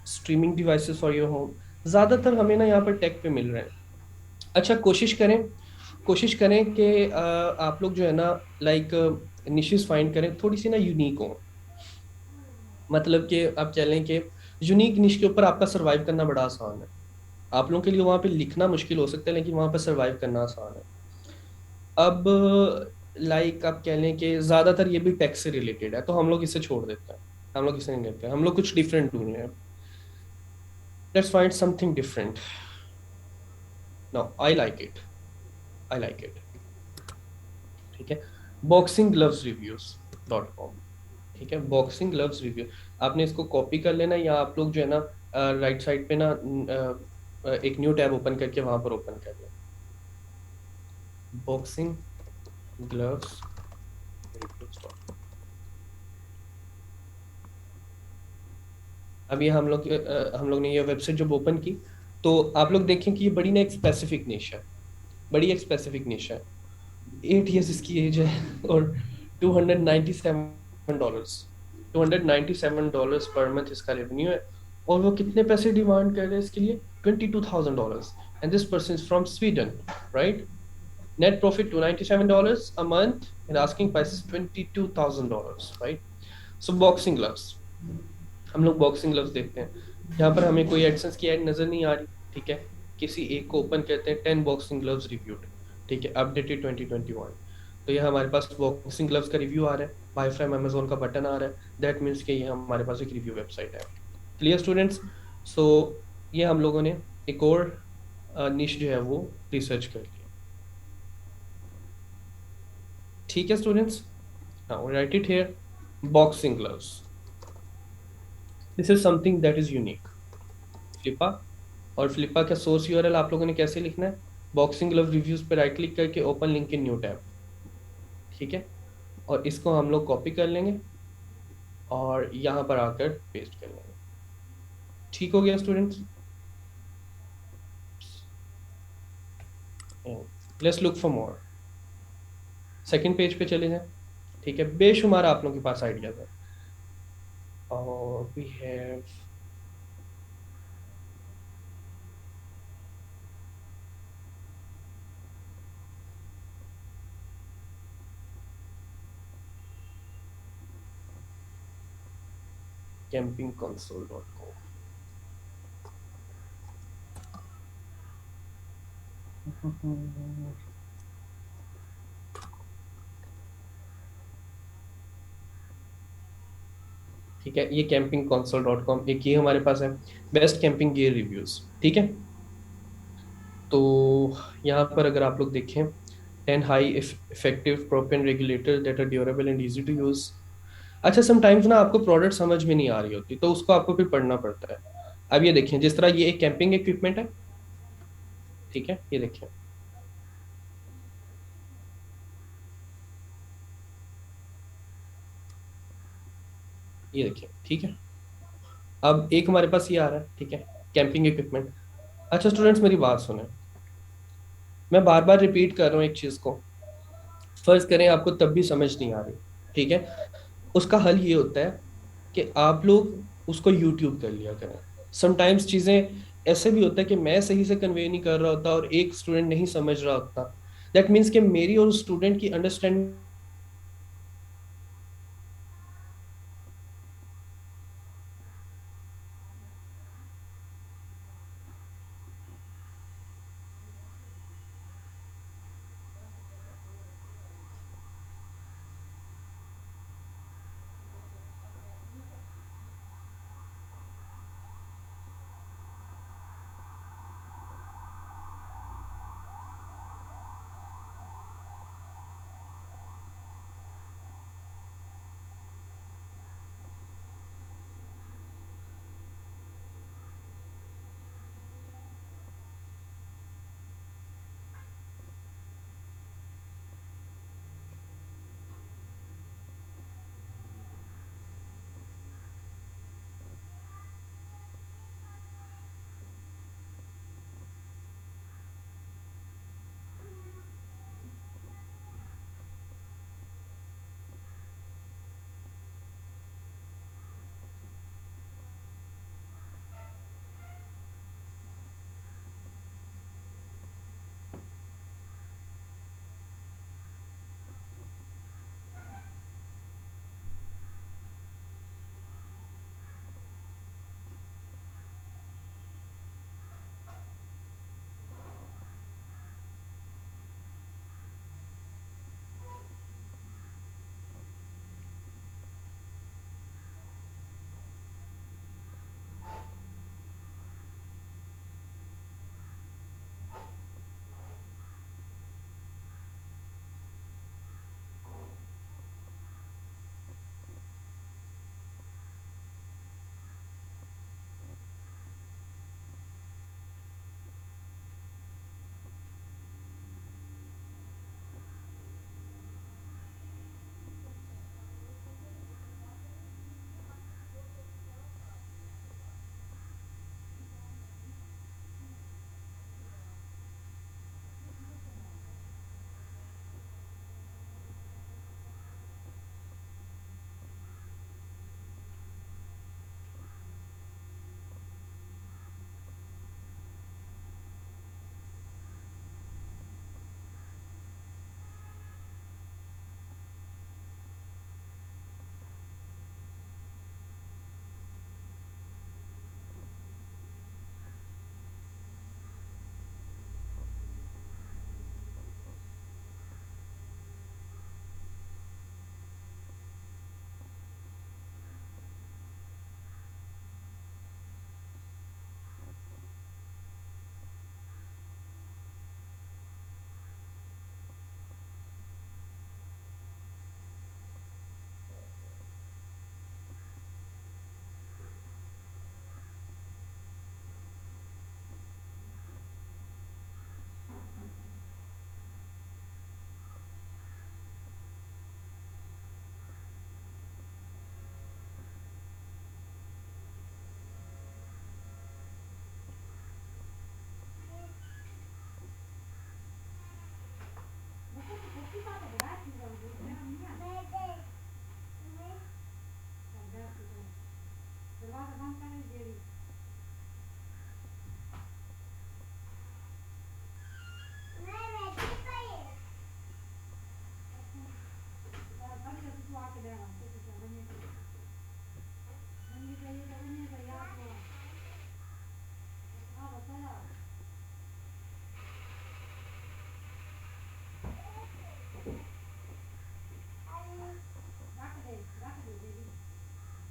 streaming devices for your home. ज़्यादातर हमें ना यहाँ पर टेक पे मिल रहे हैं। अच्छा, कोशिश करें कि आप लोग जो है ना लाइक निशेस फाइंड करें थोड़ी सी ना यूनिक हो। मतलब कि आप कह लें कि यूनिक निश के ऊपर आपका सर्वाइव करना बड़ा आसान है। आप लोगों के लिए वहाँ पे लिखना मुश्किल हो सकता है लेकिन वहाँ पर सर्वाइव करना आसान है। अब लाइक आप कह लें कि ज़्यादातर ये भी टैक्स से रिलेटेड है तो हम लोग इसे छोड़ देते हैं, हम लोग इसे नहीं लेते, हम लोग कुछ डिफरेंट ढूंढ रहे हैं। Let's find something different. No, I like it, I like it. ठीक है, boxing gloves reviews dot com. ठीक है, बॉक्सिंग ग्लव्स रिव्यू, आपने इसको कॉपी कर लेना या आप लोग जो है ना राइट साइड पे ना एक न्यू टैब ओपन करके वहां पर ओपन कर लें, boxing gloves reviews dot com. अब ये हम लोग ने ये वेबसाइट जब ओपन की तो आप लोग देखें कि ये बड़ी ना एक स्पेसिफिक निश है, बड़ी एक स्पेसिफिक निश है। 8 years इसकी एज है और $297 $297 पर मंथ इसका रेवेन्यू है। और वो कितने पैसे डिमांड कर रहे हैं इसके लिए? $22,000 and this person is from Sweden, right? Net profit $297 a month and asking price is $22,000, right? So boxing gloves, हम लोग बॉक्सिंग ग्लव्स देखते हैं। यहाँ पर हमें कोई एडसेंस की एड नजर नहीं आ रही। ठीक है, किसी एक को ओपन करते हैं, 10 बॉक्सिंग ग्लव्स रिव्यूड। ठीक है, अपडेटेड 2021। तो ये हमारे पास बॉक्सिंग ग्लव्स का रिव्यू आ रहा है, बाय फ्रॉम अमेजोन का बटन आ रहा है, दैट मीन्स कि ये हमारे पास एक रिव्यू वेबसाइट है। Clear students? सो ये हम लोगों ने एक और निश जो है वो रिसर्च कर लिया। ठीक है students, now right it here, boxing gloves, this is something that is unique. Flippa, और फ्लिपा का सोर्स यूआरएल आप लोगों ने कैसे लिखना है? बॉक्सिंग ग्लव रिव्यूज पे राइट क्लिक करके open link in new tab. ठीक है, और इसको हम लोग कॉपी कर लेंगे और यहाँ पर आकर पेस्ट कर लेंगे। ठीक हो गया students? Let's look for more. Second page पे चले जाएं। ठीक है, बेशुमार आप लोगों के पास आइडियाज है और वी हैव campingconsole.com। ठीक है, ये campingconsole.com, एक ये हमारे पास है बेस्ट कैंपिंग गियर रिव्यूज। ठीक है, तो यहाँ पर अगर आप लोग देखें, 10 high effective propane regulator that are durable and easy to use. अच्छा, समटाइम्स ना आपको प्रोडक्ट समझ में नहीं आ रही होती, तो उसको आपको फिर पढ़ना पड़ता है। अब ये देखिए, जिस तरह ये एक कैंपिंग इक्विपमेंट है, ठीक है, ये देखिए, ये देखिए, ठीक है। अब एक हमारे पास ये आ रहा है, ठीक है, कैंपिंग इक्विपमेंट। अच्छा स्टूडेंट्स, मेरी बात सुने, मैं बार बार रिपीट कर रहा हूँ एक चीज को। फर्ज करें आपको तब भी समझ नहीं आ रही, ठीक है, उसका हल ये होता है कि आप लोग उसको यूट्यूब कर लिया करें। समटाइम्स चीजें ऐसे भी होता है कि मैं सही से कन्वे नहीं कर रहा होता और एक स्टूडेंट नहीं समझ रहा होता। दैट मीन्स कि मेरी और स्टूडेंट की अंडरस्टैंडिंग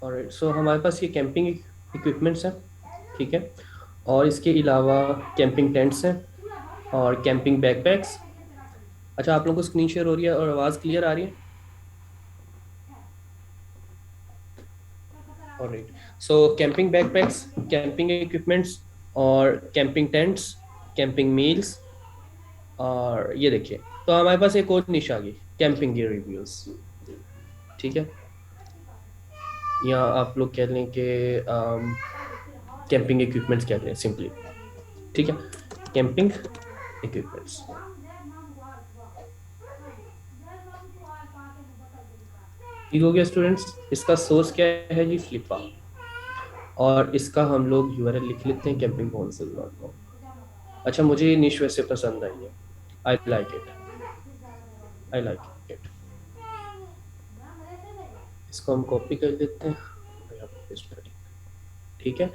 ऑलराइट, सो हमारे पास ये कैंपिंग इक्विपमेंट्स हैं, ठीक है, और इसके अलावा कैंपिंग टेंट्स हैं, और कैंपिंग बैकपैक्स। अच्छा, आप लोगों को स्क्रीन शेयर हो रही है और आवाज़ क्लियर आ रही है? ऑलराइट, सो कैंपिंग बैकपैक्स, कैंपिंग इक्विपमेंट्स और कैंपिंग टेंट्स, कैंपिंग मील्स। और ये देखिए, तो हमारे पास एक और निश आ गई, कैंपिंग गियर रिव्यूज। ठीक है, या आप लोग कह लें कि कैंपिंग इक्विपमेंट्स कह लें सिंपली। ठीक है, कैंपिंग इक्विपमेंट्स। ठीक हो गया स्टूडेंट्स। इसका सोर्स क्या है जी? फ्लिपा। और इसका हम लोग यूआरएल लिख लेते हैं, campinghouses.com। अच्छा, मुझे ये निश वैसे पसंद आई है, आई like it, I like it. इसको हम कॉपी कर लेते हैं और यहाँ पे पेस्ट कर देते हैं। ठीक है,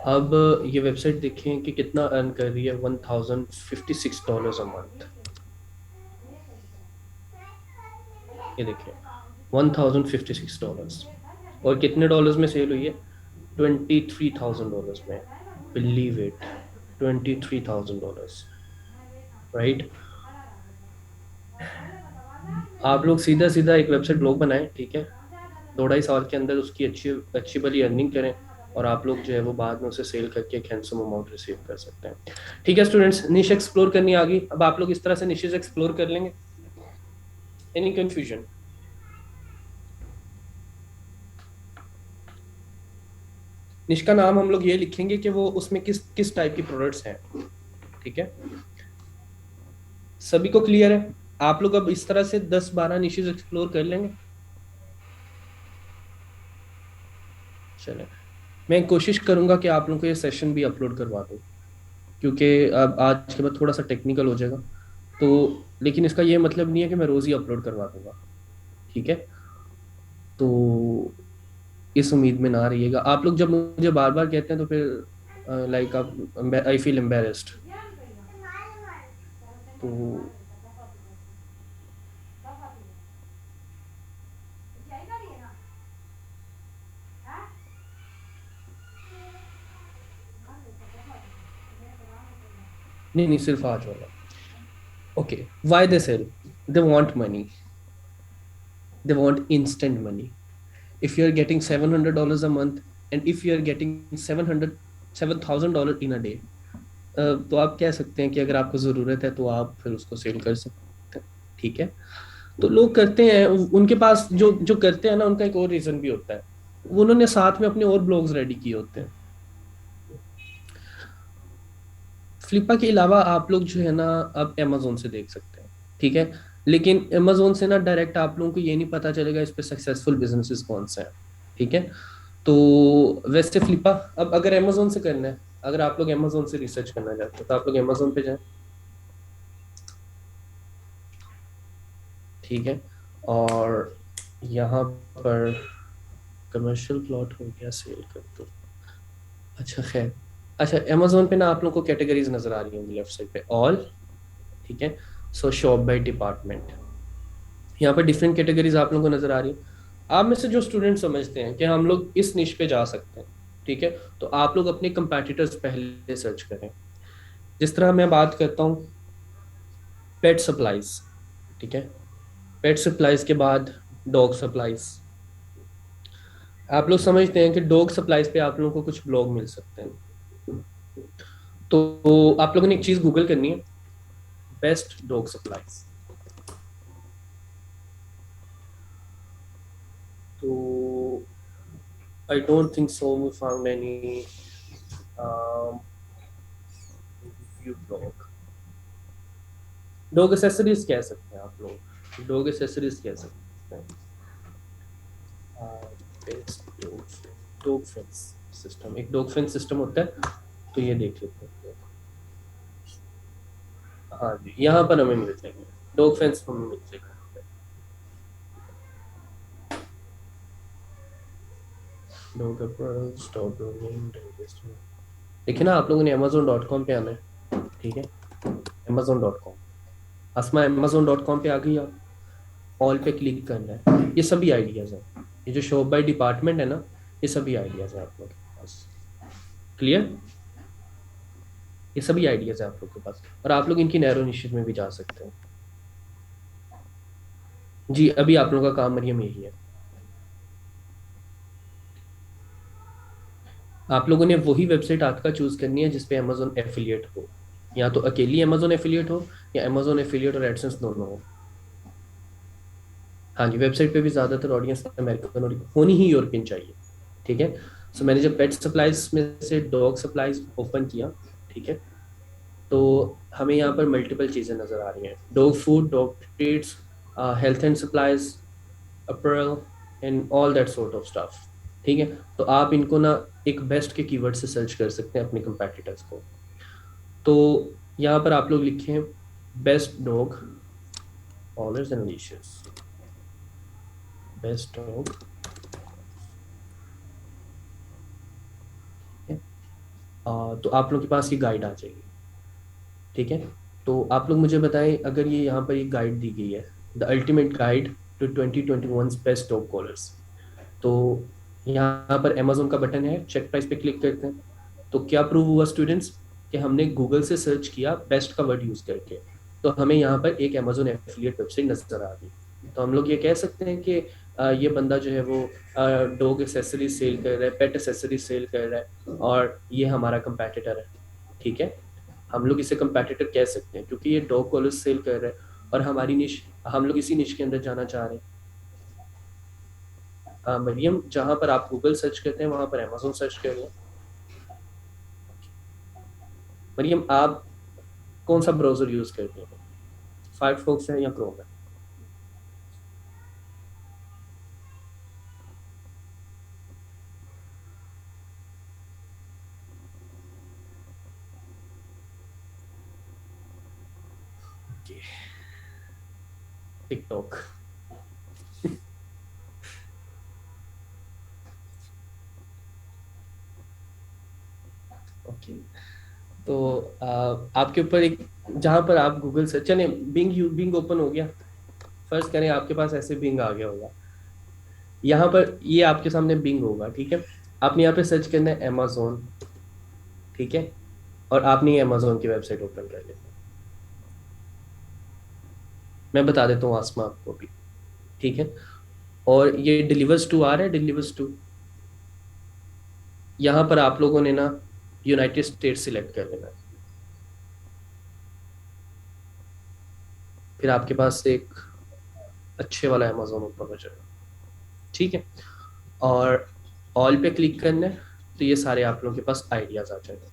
अब ये वेबसाइट देखें कि कितना अर्न कर रही है, $1056 अ मंथ। ये देखिए, $1056। और कितने डॉलर्स में सेल हुई है? $23,000 में। Believe it, $23,000, right. आप लोग सीधा सीधा एक वेबसाइट ब्लॉग बनाएं, ठीक है, 2-2.5 साल के अंदर उसकी अच्छी अच्छी भली अर्निंग करें, और आप लोग जो है वो बाद में उसे सेल करके एक हैंडसम अमाउंट रिसीव कर सकते हैं। ठीक है स्टूडेंट्स, निश एक्सप्लोर करनी आ गई। अब आप लोग इस तरह से निशेस एक्सप्लोर कर लेंगे। Any confusion? निश का नाम हम लोग ये लिखेंगे कि वो उसमें किस किस टाइप की प्रोडक्ट्स हैं। ठीक है, सभी को क्लियर है? आप लोग अब इस तरह से 10-12 निशेस एक्सप्लोर कर लेंगे। चले, मैं कोशिश करूंगा कि आप लोगों को ये सेशन भी अपलोड करवा दूं, क्योंकि अब आज के बाद थोड़ा सा टेक्निकल हो जाएगा तो, लेकिन इसका ये मतलब नहीं है कि मैं रोज़ ही अपलोड करवा दूंगा। ठीक है, तो इस उम्मीद में ना रहिएगा। आप लोग जब मुझे बार बार कहते हैं तो फिर लाइक आप, आई फील एम्बेरस्ड। तो नहीं नहीं, सिर्फ आज वाला। Okay, why they sell? They want money, they want instant money. If you are getting $700 a month, and if you are getting $7,000 in a day, तो आप कह सकते हैं कि अगर आपको ज़रूरत है तो आप फिर उसको सेल कर सकते हैं। ठीक है, तो लोग करते हैं, उनके पास जो जो करते हैं ना, उनका एक और रीज़न भी होता है, उन्होंने साथ में अपने और ब्लॉग्स रेडी किए होते हैं। फ्लिपा के अलावा आप लोग जो है ना, अब अमेजोन से देख सकते हैं। ठीक है, लेकिन अमेजोन से ना डायरेक्ट आप लोगों को ये नहीं पता चलेगा इस पे सक्सेसफुल बिजनेसेस कौन से हैं। ठीक है, तो वैसे फ्लिपा, अब अगर अमेजोन से करना है, अगर आप लोग अमेजोन से रिसर्च करना चाहते हो तो आप लोग अमेजोन पे जाएं। ठीक है, और यहाँ पर कमर्शियल प्लॉट हो गया, सेल कर दो। अच्छा खैर, अच्छा अमेजोन पे ना आप लोगों को कैटेगरीज नजर आ रही होंगी लेफ्ट साइड पे, ऑल। ठीक है, सो शॉप बाय डिपार्टमेंट, यहाँ पर डिफरेंट कैटेगरीज आप लोगों को नजर आ रही है। आप में से जो स्टूडेंट समझते हैं कि हम लोग इस निश पे जा सकते हैं, ठीक है, तो आप लोग अपने कंपैटिटर्स पहले सर्च करें। जिस तरह मैं बात करता हूँ पेट सप्लाईज, ठीक है, पेट सप्लाईज के बाद डॉग सप्लाईज। आप लोग समझते हैं कि डॉग सप्लाईज पे आप लोगों को कुछ ब्लॉग मिल सकते हैं, तो आप लोगों ने एक चीज गूगल करनी है, बेस्ट डॉग सप्लाईज। तो I don't think so we found any review blog। Dog accessories कह सकते हैं आप लोग, डॉग एसेसरीज कह सकते हैं। बेस्ट डॉग फेंस सिस्टम, एक डॉग फेंस सिस्टम होता है, तो ये देख लेते हैं। हाँ जी, यहाँ पर हमें मिल जाएंगे डॉग फेंस, हमें मिल जाएगा। डॉग अप्रोच, डॉग ग्रूमिंग, देखिए ना, आप लोगों ने amazon.com पे आना है। ठीक है, amazon.com, असमा amazon.com पे आ गई, आप ऑल पे क्लिक करना है। ये सभी आइडियाज हैं, ये जो शॉप बाय डिपार्टमेंट है ना, ये सभी आइडियाज हैं आप लोग के पास। क्लियर? ये सभी आइडियाज है आप लोग के पास, और आप लोग इनकी नैरो निशेज में भी जा सकते हैं। जी अभी आप लोगों का काम मरियम यही है। आप लोगों ने वही वेबसाइट आज का चूज करनी है जिसपे अमेजोन एफिलिएट हो, या तो अकेली अमेजोन एफिलिएट हो या अमेजोन एफिलिएट और एडसेंस दोनों हो। हाँ जी, वेबसाइट पे भी ज़्यादातर ऑडियंस अमेरिकन और होनी ही यूरोपियन चाहिए। ठीक है। सो मैंने जब पेट सप्लाईज में से डॉग सप्लाईज ओपन किया, ठीक है, तो हमें यहाँ पर मल्टीपल चीज़ें नज़र आ रही हैं, dog food, dog treats, health and supplies, April and all that sort of stuff. ठीक है। तो आप इनको ना एक बेस्ट के कीवर्ड से सर्च कर सकते हैं अपने कंपेटिटर्स को। तो यहाँ पर आप लोग लिखें best dog collars and leashes, best dog, तो आप लोग के पास ये गाइड आ जाएगी। ठीक है। तो आप लोग मुझे बताएं, अगर ये यहाँ पर एक गाइड दी गई है, the ultimate guide to 2021 best dog collars, तो यहाँ पर अमेजोन का बटन है, चेक प्राइस पे क्लिक करते हैं। तो क्या प्रूव हुआ स्टूडेंट्स कि हमने गूगल से सर्च किया बेस्ट का वर्ड यूज़ करके, तो हमें यहाँ पर एक अमेजोन एफिलिएट वेबसाइट नज़र आ गई। तो हम लोग ये कह सकते हैं कि ये बंदा जो है वो डॉग एसेसरीज सेल कर रहा है, पेट एसेसरीज सेल कर रहा है, और ये हमारा कंपेटिटर है। ठीक है। हम लोग इसे कंपेटिटर कह सकते हैं क्योंकि ये डॉग कॉलर्स सेल कर रहा है और हमारी निश, हम लोग इसी निश के अंदर जाना चाह रहे हैं। मरियम, जहाँ पर आप गूगल सर्च करते हैं वहाँ पर अमेजोन सर्च कर लें। मरियम, आप कौन सा ब्राउज़र यूज़ करते हैं, फायरफॉक्स है या क्रोम है? टिकटॉक। ओके। तो आपके ऊपर एक, जहाँ पर आप गूगल सर्च, चले बिंग ओपन हो गया, फर्स्ट करें आपके पास ऐसे बिंग आ गया होगा, यहाँ पर ये आपके सामने बिंग होगा। ठीक है। आपने यहाँ पे सर्च करना है अमेजोन, ठीक है, और आपने अमेजोन की वेबसाइट ओपन कर लेना। मैं बता देता हूँ आसमा आपको भी। ठीक है। और ये डिलीवर्स टू आ रहा है, डिलीवर्स टू, यहाँ पर आप लोगों ने ना यूनाइटेड स्टेट सिलेक्ट कर लेना है। फिर आपके पास एक अच्छे वाला अमेजोन ओपन हो जाएगा। ठीक है। और ऑल पे क्लिक करना है, तो ये सारे आप लोगों के पास आइडियाज आ जाएंगे।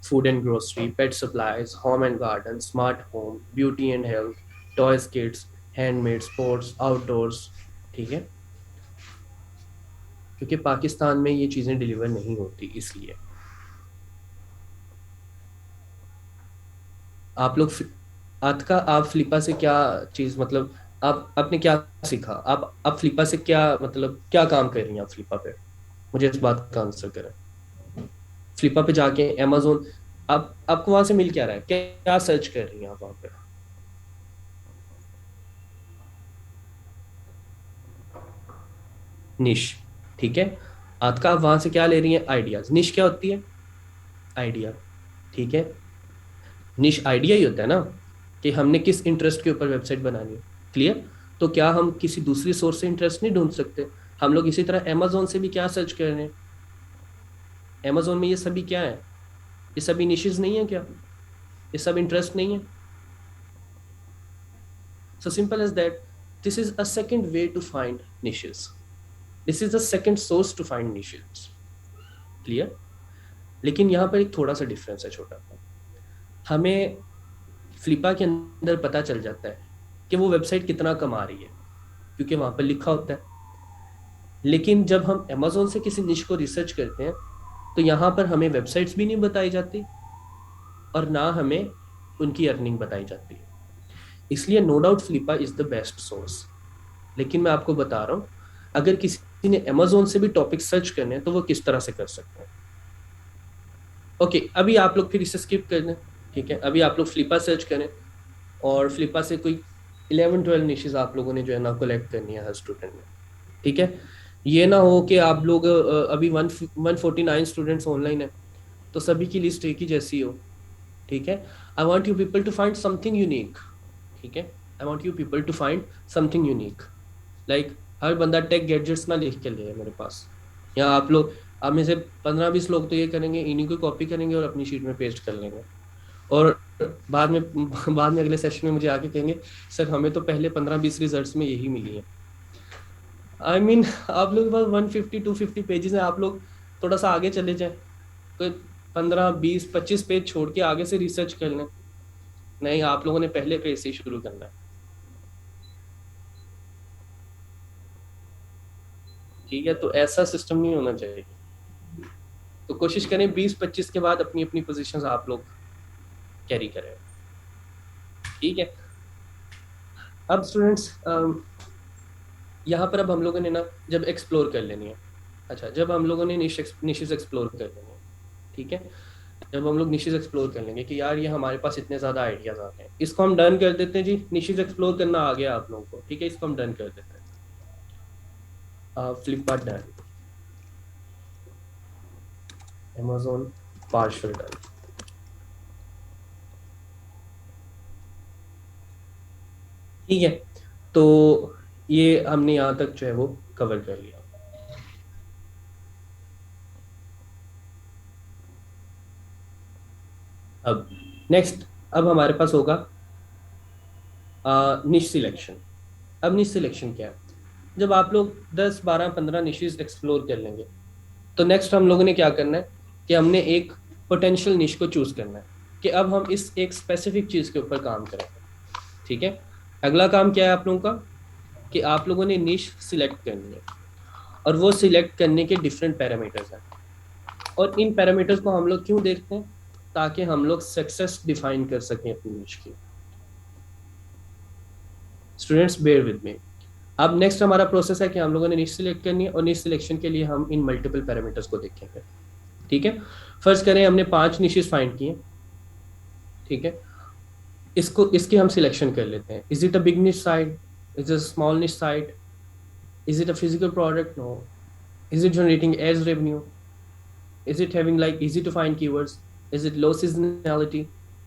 Food and grocery, pet supplies, home and garden, smart home, beauty and health, toys kids, handmade, sports, outdoors. ठीक है। क्योंकि पाकिस्तान में ये चीज़ें डिलीवर नहीं होती, इसलिए आप लोग आज का, आप फ्लिपा से क्या चीज़, मतलब आप आपने क्या सीखा, आप फ्लिपा से क्या, मतलब क्या काम कर रही हैं आप फ्लिपा पे? मुझे इस बात का आंसर करें। फ्लिपा पे जाके अमेजोन, आप आपको वहां से मिल क्या रहा है, क्या सर्च कर रही हैं आप वहां पे? निश। ठीक है। आज का आप वहां से क्या ले रही हैं? आइडियाज। निश क्या होती है? आइडिया। ठीक है। निश आइडिया ही होता है ना, कि हमने किस इंटरेस्ट के ऊपर वेबसाइट बनानी है। क्लियर? तो क्या हम किसी दूसरी सोर्स से इंटरेस्ट नहीं ढूंढ सकते? हम लोग इसी तरह अमेजोन से भी क्या सर्च कर रहे हैं? अमेजोन में ये सभी क्या है? ये सभी निशेस नहीं है क्या? ये सब इंटरेस्ट नहीं है? So simple as that, this is a second way to find niches, this is the second source to find niches. Clear? लेकिन यहाँ पर एक थोड़ा सा डिफरेंस है, छोटा सा। हमें फ्लिपा के अंदर पता चल जाता है कि वो वेबसाइट कितना कमा रही है, क्योंकि वहां पर लिखा होता है। लेकिन जब हम अमेजोन से किसी निश को रिसर्च करते हैं, तो यहाँ पर हमें वेबसाइट्स भी नहीं बताई जाती और ना हमें उनकी अर्निंग बताई जाती है। इसलिए no doubt Flippa is the best source. लेकिन मैं आपको बता रहा हूँ, अगर किसी ने अमेजोन से भी टॉपिक सर्च करने हैं तो वो किस तरह से कर सकते हैं। ओके, अभी आप लोग फिर इसे स्किप कर दें। ठीक है। अभी आप लोग फ्लिपा सर्च करें और फ्लिपा से कोई 11-12 निशेस आप लोगों ने जो है ना कलेक्ट करनी है हर स्टूडेंट ने। ठीक है। ये ना हो कि आप लोग अभी 149 स्टूडेंट्स ऑनलाइन है, तो सभी की लिस्ट एक ही जैसी हो, ठीक है। I want you people to find something unique, ठीक है। I want you people to find something unique, like हर बंदा टेक गैजेट्स ना लिख के ले मेरे पास, या आप लोग, आप में से 15-20 लोग तो ये करेंगे, इन्हीं को कॉपी करेंगे और अपनी शीट में पेस्ट कर लेंगे, और बाद में बाद में अगले सेशन में मुझे आके कहेंगे सर हमें तो पहले 15-20 रिजल्ट्स में यही मिली है। आई मीन आप लोग के पास 150-250 पेजेस है, आप लोग थोड़ा सा आगे चले जाए, कोई 15-20-25 पेज छोड़ के आगे से रिसर्च कर लें। नहीं, आप लोगों ने पहले पेज से ही शुरू करना है, ठीक है। तो ऐसा सिस्टम नहीं होना चाहिए। तो कोशिश करें 20-25 के बाद अपनी अपनी पोजीशंस आप लोग कैरी करें, ठीक है। अब स्टूडेंट्स, यहाँ पर अब हम लोगों ने ना जब एक्सप्लोर कर लेनी है, अच्छा जब हम लोगों ने निशेस एक्सप्लोर कर लेनी है, ठीक है। जब हम लोग निशेस एक्सप्लोर कर लेंगे कि यार ये हमारे पास इतने ज़्यादा आइडियाज आते हैं, इसको हम डन कर देते हैं जी, निशेस एक्सप्लोर करना आ गया आप लोगों को, ठीक है, इसको हम डन कर देते हैं। Flipkart done, Amazon partial done, ठीक है। तो ये हमने यहाँ तक जो है वो कवर कर लिया। अब नेक्स्ट, अब हमारे पास होगा निश सिलेक्शन। अब निश सिलेक्शन क्या है? जब आप लोग 10-12-15 निशेस एक्सप्लोर कर लेंगे, तो नेक्स्ट हम लोगों ने क्या करना है कि हमने एक पोटेंशियल निश को चूज करना है कि अब हम इस एक स्पेसिफिक चीज के ऊपर काम करेंगे, ठीक है। अगला काम क्या है आप लोगों का कि आप लोगों ने निश सिलेक्ट करनी है, और वो सिलेक्ट करने के डिफरेंट पैरामीटर्स हैं, और इन पैरामीटर्स को हम लोग क्यों देखते हैं? ताकि हम लोग सक्सेस डिफाइन कर सकें अपनी निश की। Students bear with me. अब नेक्स्ट हमारा प्रोसेस है कि हम लोगों ने निश सिलेक्ट करनी है, और निश सिलेक्शन के लिए हम इन मल्टीपल पैरामीटर्स को देखेंगे, ठीक है। फर्स्ट करें, हमने 5 निशेस फाइंड किए, ठीक है। इसको इसकी हम सिलेक्शन कर लेते हैं। Is it a big niche site, is it a small niche site, is it a physical product, no, is it generating as revenue, is it having like easy to find keywords, is it low seasonality,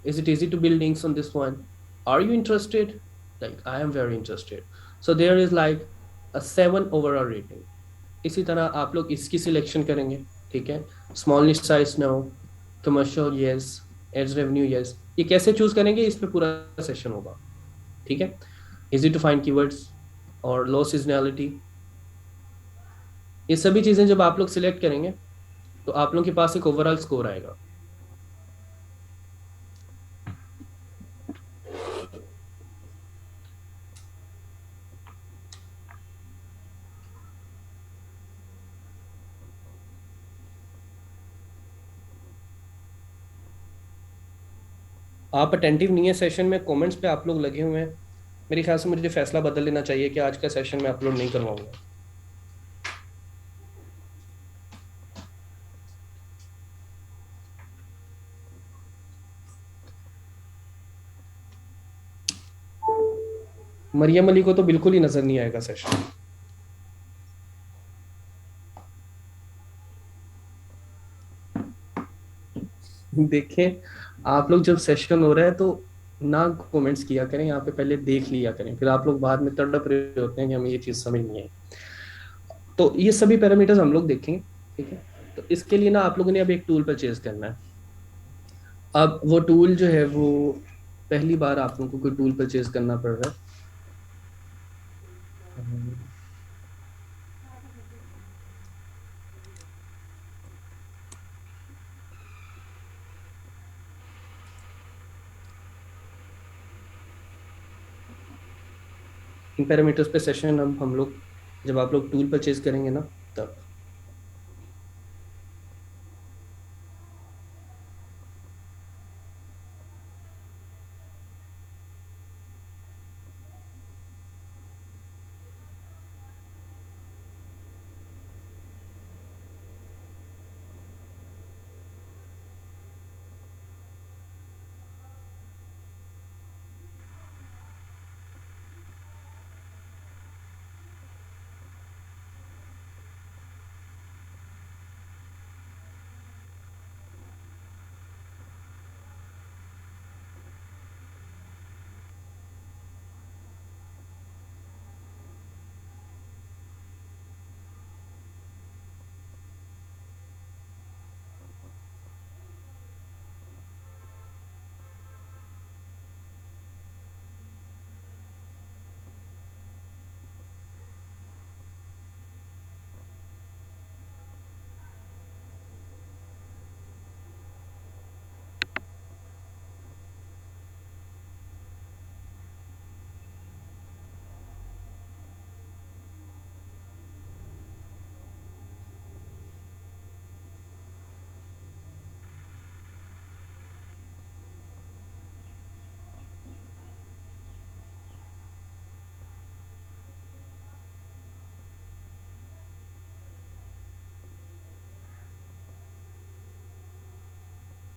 is it easy to build links on this one, are you interested? Like I am very interested, so there is like a 7 overall rating। इसी तरह आप लोग इसकी selection करेंगे, ठीक है। Small niche size no, commercial yes, ads revenue yes. ये कैसे चूज करेंगे, इस पे पूरा सेशन होगा, ठीक है। इजी टू फाइंड कीवर्ड्स और लो सीजनैलिटी, ये सभी चीजें जब आप लोग सिलेक्ट करेंगे तो आप लोगों के पास एक ओवरऑल स्कोर आएगा। आप अटेंटिव नहीं है सेशन में, कमेंट्स पे आप लोग लगे हुए हैं, मेरे ख्याल से मुझे फैसला बदल लेना चाहिए कि आज का सेशन मैं अपलोड नहीं करवाऊंगा। मरियम अली को तो बिल्कुल ही नजर नहीं आएगा सेशन। देखें, आप लोग जब सेशन हो रहा है तो ना कमेंट्स किया करें, यहाँ पे पहले देख लिया करें, फिर आप लोग बाद में तड़प रहे होते हैं कि हमें ये चीज़ समझ नहीं आई। तो ये सभी पैरामीटर्स हम लोग देखेंगे, ठीक है। तो इसके लिए ना आप लोगों ने अब एक टूल परचेज करना है। अब वो टूल जो है वो पहली बार आप लोगों को कोई टूल परचेज करना पड़ रहा है। इन पैरामीटर्स पे सेशन हम लोग जब आप लोग टूल परचेज करेंगे ना तब।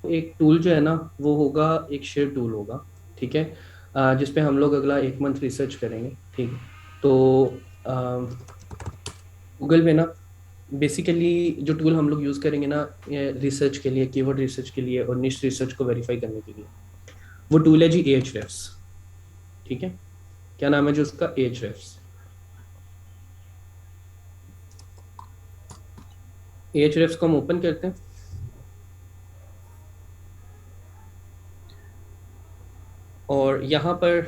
एक टूल जो है ना वो होगा, एक शेयर टूल होगा, ठीक है, जिसपे हम लोग अगला 1 मंथ रिसर्च करेंगे, ठीक है। तो गूगल पे ना बेसिकली जो टूल हम लोग यूज़ करेंगे ना रिसर्च के लिए, कीवर्ड रिसर्च के लिए और निश रिसर्च को वेरीफाई करने के लिए, वो टूल है जी Ahrefs, ठीक है। क्या नाम है जो उसका? Ahrefs। Ahrefs को हम ओपन करते हैं और यहाँ पर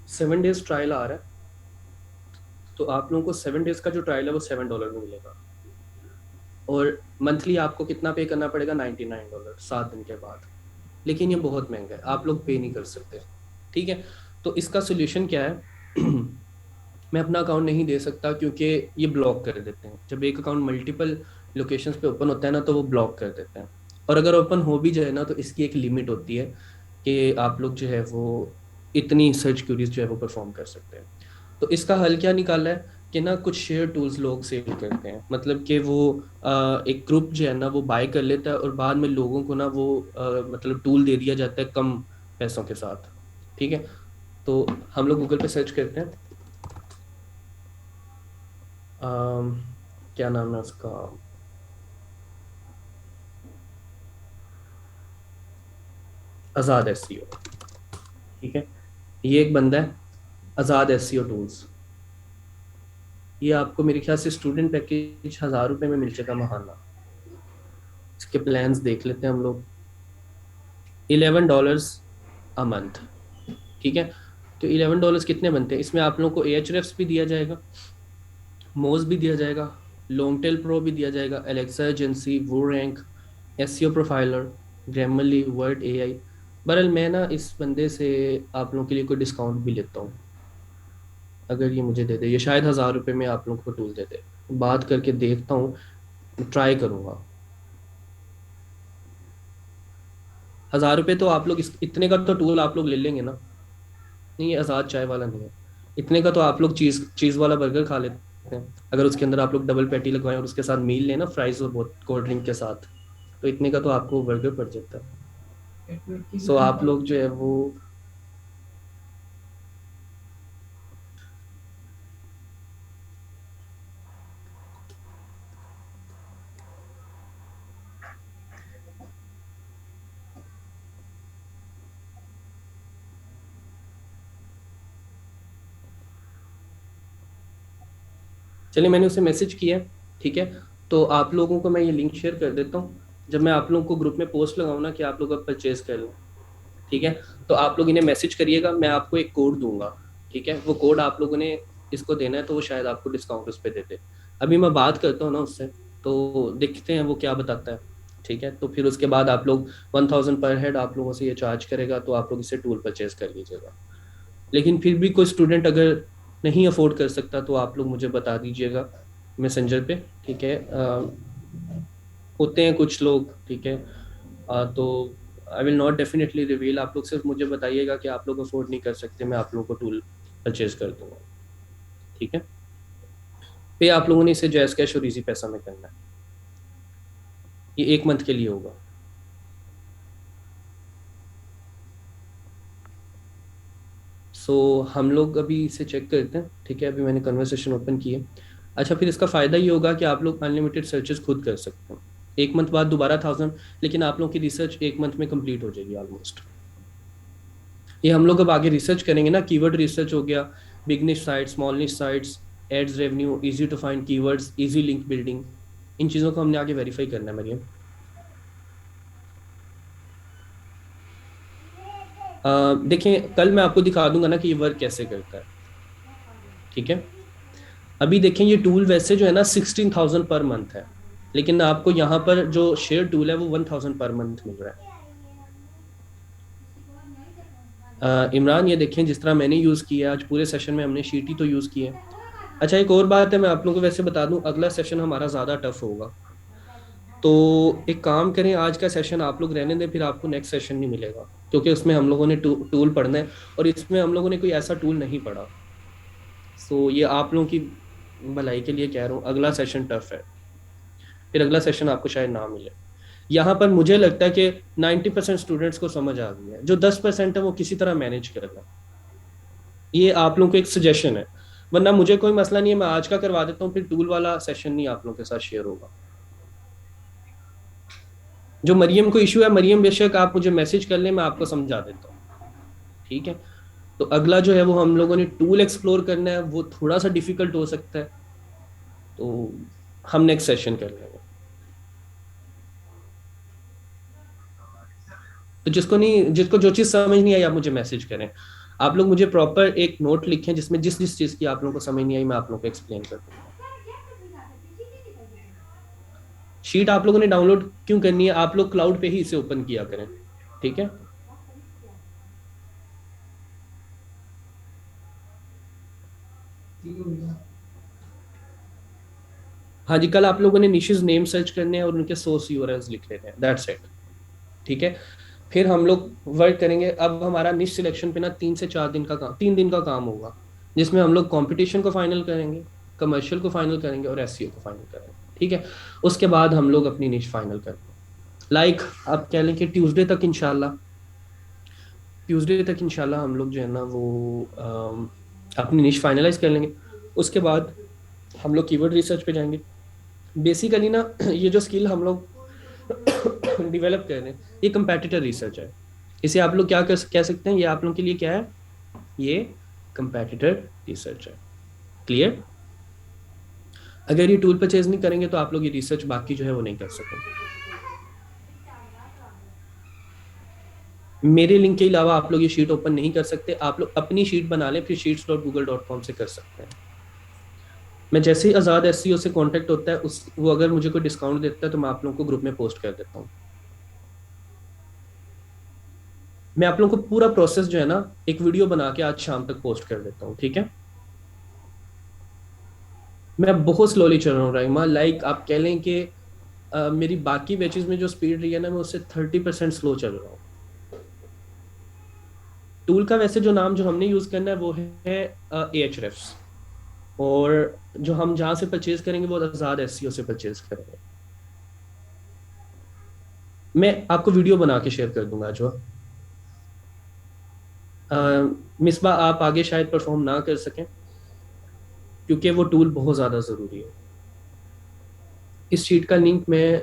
7 डेज ट्रायल आ रहा है। तो आप लोगों को 7 डेज का जो ट्रायल है वो $7 में मिलेगा। और मंथली आपको कितना पे करना पड़ेगा? $99 7 दिन के बाद। लेकिन ये बहुत महंगा है, आप लोग पे नहीं कर सकते, ठीक है। तो इसका सोल्यूशन क्या है? मैं अपना अकाउंट नहीं दे सकता क्योंकि ये ब्लॉक कर देते हैं। जब एक अकाउंट मल्टीपल लोकेशंस पे ओपन होता है ना तो वो ब्लॉक कर देते हैं। और अगर ओपन हो भी जाए ना तो इसकी एक लिमिट होती है कि आप लोग जो है वो इतनी सर्च क्यूरीज जो है वो परफॉर्म कर सकते हैं। तो इसका हल क्या निकाला है कि ना कुछ शेयर टूल्स लोग सेल करते हैं, मतलब कि वो एक ग्रुप जो है ना वो बाय कर लेता है और बाद में लोगों को ना वो मतलब टूल दे दिया जाता है कम पैसों के साथ, ठीक है। तो हम लोग गूगल पे सर्च करते हैं, क्या नाम है उसका, आज़ाद एसईओ, ठीक है। ये एक बंदा है, आज़ाद एसईओ टूल्स। ये आपको मेरे ख्याल से स्टूडेंट पैकेज ₹1000 में मिल जाएगा महाना। इसके प्लान्स देख लेते हैं हम लोग। $11 अ मंथ, ठीक है। तो $11 कितने बनते हैं? इसमें आप लोगों को Ahrefs भी दिया जाएगा, मोज भी दिया जाएगा, लॉन्ग टेल प्रो भी दिया जाएगा, एलेक्सा एजेंसी, वो rank, SEO profiler, Grammarly, word AI. बहरहाल मैं ना इस बंदे से आप लोगों के लिए कोई डिस्काउंट भी लेता हूँ, अगर ये मुझे दे दे। ये शायद ₹1000 में आप लोगों को टूल दे दे। बात करके देखता हूँ, ट्राई करूँगा। ₹1000 तो आप लोग इतने का तो टूल आप लोग ले लेंगे ना? नहीं, ये आज़ाद चाय वाला नहीं है। इतने का तो आप लोग चीज़ चीज़ वाला बर्गर खा लेते हैं, अगर उसके अंदर आप लोग डबल पैटी लगवाएं और उसके साथ मील लेना फ्राइज और बहुत कोल्ड ड्रिंक के साथ, तो इतने का तो आपको बर्गर पड़ जाता है। सो आप लोग जो है वो चलिए, मैंने उसे मैसेज किया, ठीक है। तो आप लोगों को मैं ये लिंक शेयर कर देता हूँ। जब मैं आप लोगों को ग्रुप में पोस्ट लगाऊँ ना कि आप लोग अब परचेज कर लो, ठीक है, तो आप लोग इन्हें मैसेज करिएगा, मैं आपको एक कोड दूंगा, ठीक है। वो कोड आप लोगों ने इसको देना है तो वो शायद आपको डिस्काउंट उस पर दे दे। अभी मैं बात करता हूँ ना उससे, तो देखते हैं वो क्या बताता है, ठीक है। तो फिर उसके बाद आप लोग 1000 पर हेड आप लोगों से ये चार्ज करेगा, तो आप लोग इसे टूल परचेज कर लीजिएगा। लेकिन फिर भी कोई स्टूडेंट अगर नहीं अफोर्ड कर सकता तो आप लोग मुझे बता दीजिएगा मैसेंजर पे, ठीक है। होते हैं कुछ लोग, ठीक है। तो I will not definitely reveal, आप लोग सिर्फ मुझे बताइएगा कि आप लोग अफोर्ड नहीं कर सकते, मैं आप लोगों को टूल परचेज कर दूंगा, ठीक है। पे आप लोगों ने इसे जैस कैश और इजी पैसा में करना है। ये 1 मंथ के लिए होगा। हम लोग अभी इसे चेक करते हैं, ठीक है। अभी मैंने कन्वर्सेशन ओपन की है। अच्छा, फिर इसका फ़ायदा ये होगा कि आप लोग अनलिमिटेड सर्चेस खुद कर सकते हैं। 1 मंथ बाद दोबारा 1000, लेकिन आप लोगों की रिसर्च 1 मंथ में कंप्लीट हो जाएगी ऑलमोस्ट। ये हम लोग अब आगे रिसर्च करेंगे ना, कीवर्ड रिसर्च हो गया, big niche sites, small niche sites, ads revenue, easy to find keywords, easy link building, इन चीज़ों को हमने आगे वेरीफाई करना है मरियम। देखें, कल मैं आपको दिखा दूंगा ना कि ये वर्क कैसे करता है, ठीक है। अभी देखें, ये टूल वैसे जो है ना 16,000 पर मंथ है, लेकिन आपको यहाँ पर जो शेयर टूल है वो 1000 पर मंथ मिल रहा है। इमरान, ये देखें जिस तरह मैंने यूज़ किया आज पूरे सेशन में हमने शीट ही तो यूज़ की है। अच्छा, एक और बात है, मैं आप लोगों को वैसे बता दूं, अगला सेशन हमारा ज़्यादा टफ होगा। तो एक काम करें, आज का सेशन आप लोग रहने दें, फिर आपको नेक्स्ट सेशन नहीं मिलेगा, क्योंकि उसमें हम लोगों ने टूल पढ़ना है और इसमें हम लोगों ने कोई ऐसा टूल नहीं पढ़ा। ये आप लोगों की भलाई के लिए कह रहा हूँ, अगला सेशन टफ है, फिर अगला सेशन आपको शायद ना मिले। यहाँ पर मुझे लगता है कि 90% स्टूडेंट्स को समझ आ गई है, जो 10% है वो किसी तरह मैनेज कर रहे हैं। ये आप लोगों को एक सजेशन है, वरना मुझे कोई मसला नहीं है, मैं आज का करवा देता हूँ, फिर टूल वाला सेशन नहीं आप लोगों के साथ शेयर होगा। जो मरियम को इशू है, मरियम बेशक आप मुझे मैसेज कर लें, मैं आपको समझा देता हूँ, ठीक है। तो अगला जो है वो हम लोगों ने टूल एक्सप्लोर करना है, वो थोड़ा सा डिफिकल्ट हो सकता है, तो हम नेक्स्ट सेशन कर लेंगे। तो जिसको जो चीज़ समझ नहीं आई आप मुझे मैसेज करें। आप लोग मुझे प्रॉपर एक नोट लिखें जिसमें जिस जिस चीज़ की आप लोगों को समझ नहीं आई मैं आप लोगों को एक्सप्लेन कर दूंगा। शीट आप लोगों ने डाउनलोड क्यों करनी है, आप लोग क्लाउड पे ही इसे ओपन किया करें, ठीक है। हाँ जी, कल आप लोगों ने निशेस नेम सर्च करने हैं और उनके सोर्स यूआरएल्स लिख लेने हैं, दैट्स इट, ठीक है। फिर हम लोग वर्क करेंगे। अब हमारा निश सिलेक्शन पे ना 3 से 4 दिन का काम, 3 दिन का काम होगा, जिसमें हम लोग कंपटीशन को फाइनल करेंगे, कमर्शियल को फाइनल करेंगे और एसईओ को फाइनल करेंगे, ठीक है। उसके बाद हम लोग अपनी निश फाइनल करेंगे, लाइक आप कह लें कि ट्यूसडे तक इंशाल्लाह हम लोग जो है ना वो अपनी निश फाइनलाइज कर लेंगे। उसके बाद हम लोग कीवर्ड रिसर्च पे जाएंगे। बेसिकली ना ये जो स्किल हम लोग डेवलप कर रहे हैं ये कंपेटिटर रिसर्च है। इसे आप लोग क्या कह सकते हैं, ये आप लोगों के लिए क्या है, ये कंपेटिटर रिसर्च है। क्लियर। अगर ये टूल परचेज नहीं करेंगे तो आप लोग ये रिसर्च बाकी जो है वो नहीं कर सकेंगे। मेरे लिंक के अलावा आप लोग ये शीट ओपन नहीं कर सकते, आप लोग अपनी शीट बना लें, फिर sheets.google.com से कर सकते हैं। मैं जैसे ही आज़ाद एसईओ से कांटेक्ट होता है उस वो अगर मुझे कोई डिस्काउंट देता है तो मैं आप लोगों को ग्रुप में पोस्ट कर देता हूँ। मैं आप लोगों को पूरा प्रोसेस जो है ना एक वीडियो बना के आज शाम तक पोस्ट कर देता हूँ, ठीक है। मैं बहुत स्लोली चल रहा हूँ राइमा, लाइक आप कह लें कि मेरी बाकी बैचेस में जो स्पीड रही है ना मैं उससे 30% स्लो चल रहा हूँ। टूल का वैसे जो नाम जो हमने यूज करना है वो है AHREFs, और जो हम जहाँ से परचेज करेंगे वो आज़ाद एसईओ से परचेज करेंगे। मैं आपको वीडियो बना के शेयर कर दूंगा जो मिसबा आप आगे शायद परफॉर्म ना कर सकें क्योंकि वो टूल बहुत ज़्यादा ज़रूरी है। इस शीट का लिंक मैं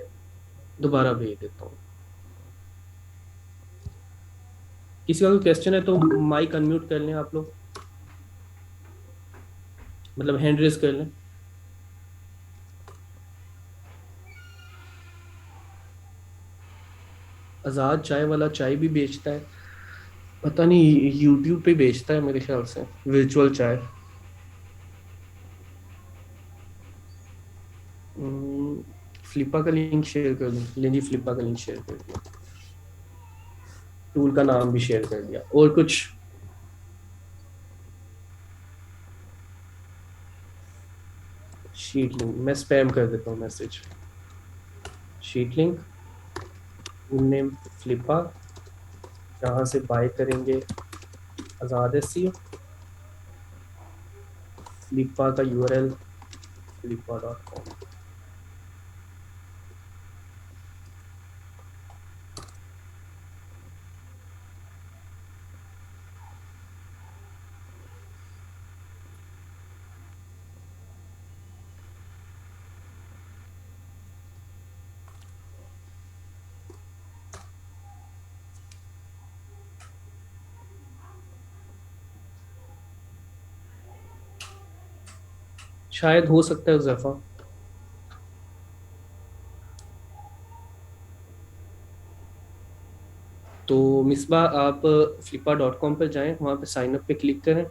दोबारा भेज देता हूँ। किसी का कोई क्वेश्चन है तो माइक अनम्यूट कर लें आप लोग, मतलब हैंड रेज कर लें। आज़ाद चाय वाला चाय भी बेचता है, पता नहीं यूट्यूब पे बेचता है मेरे ख्याल से, वर्चुअल चाय। फ्लिपा का लिंक शेयर कर दूँ, लें जी फ्लिपा का लिंक शेयर कर दिया, टूल का नाम भी शेयर कर दिया। और कुछ शीट लिंक मैं स्पैम कर देता हूँ message, sheet link tool name Flippa, जहाँ से बाय करेंगे आज़ाद एसईओ, फ्लिपा का यूआरएल flippa.com। शायद हो सकता है जफा। तो मिसबा आप flippa.com पर जाएं, वहाँ पे साइन अप पे क्लिक करें।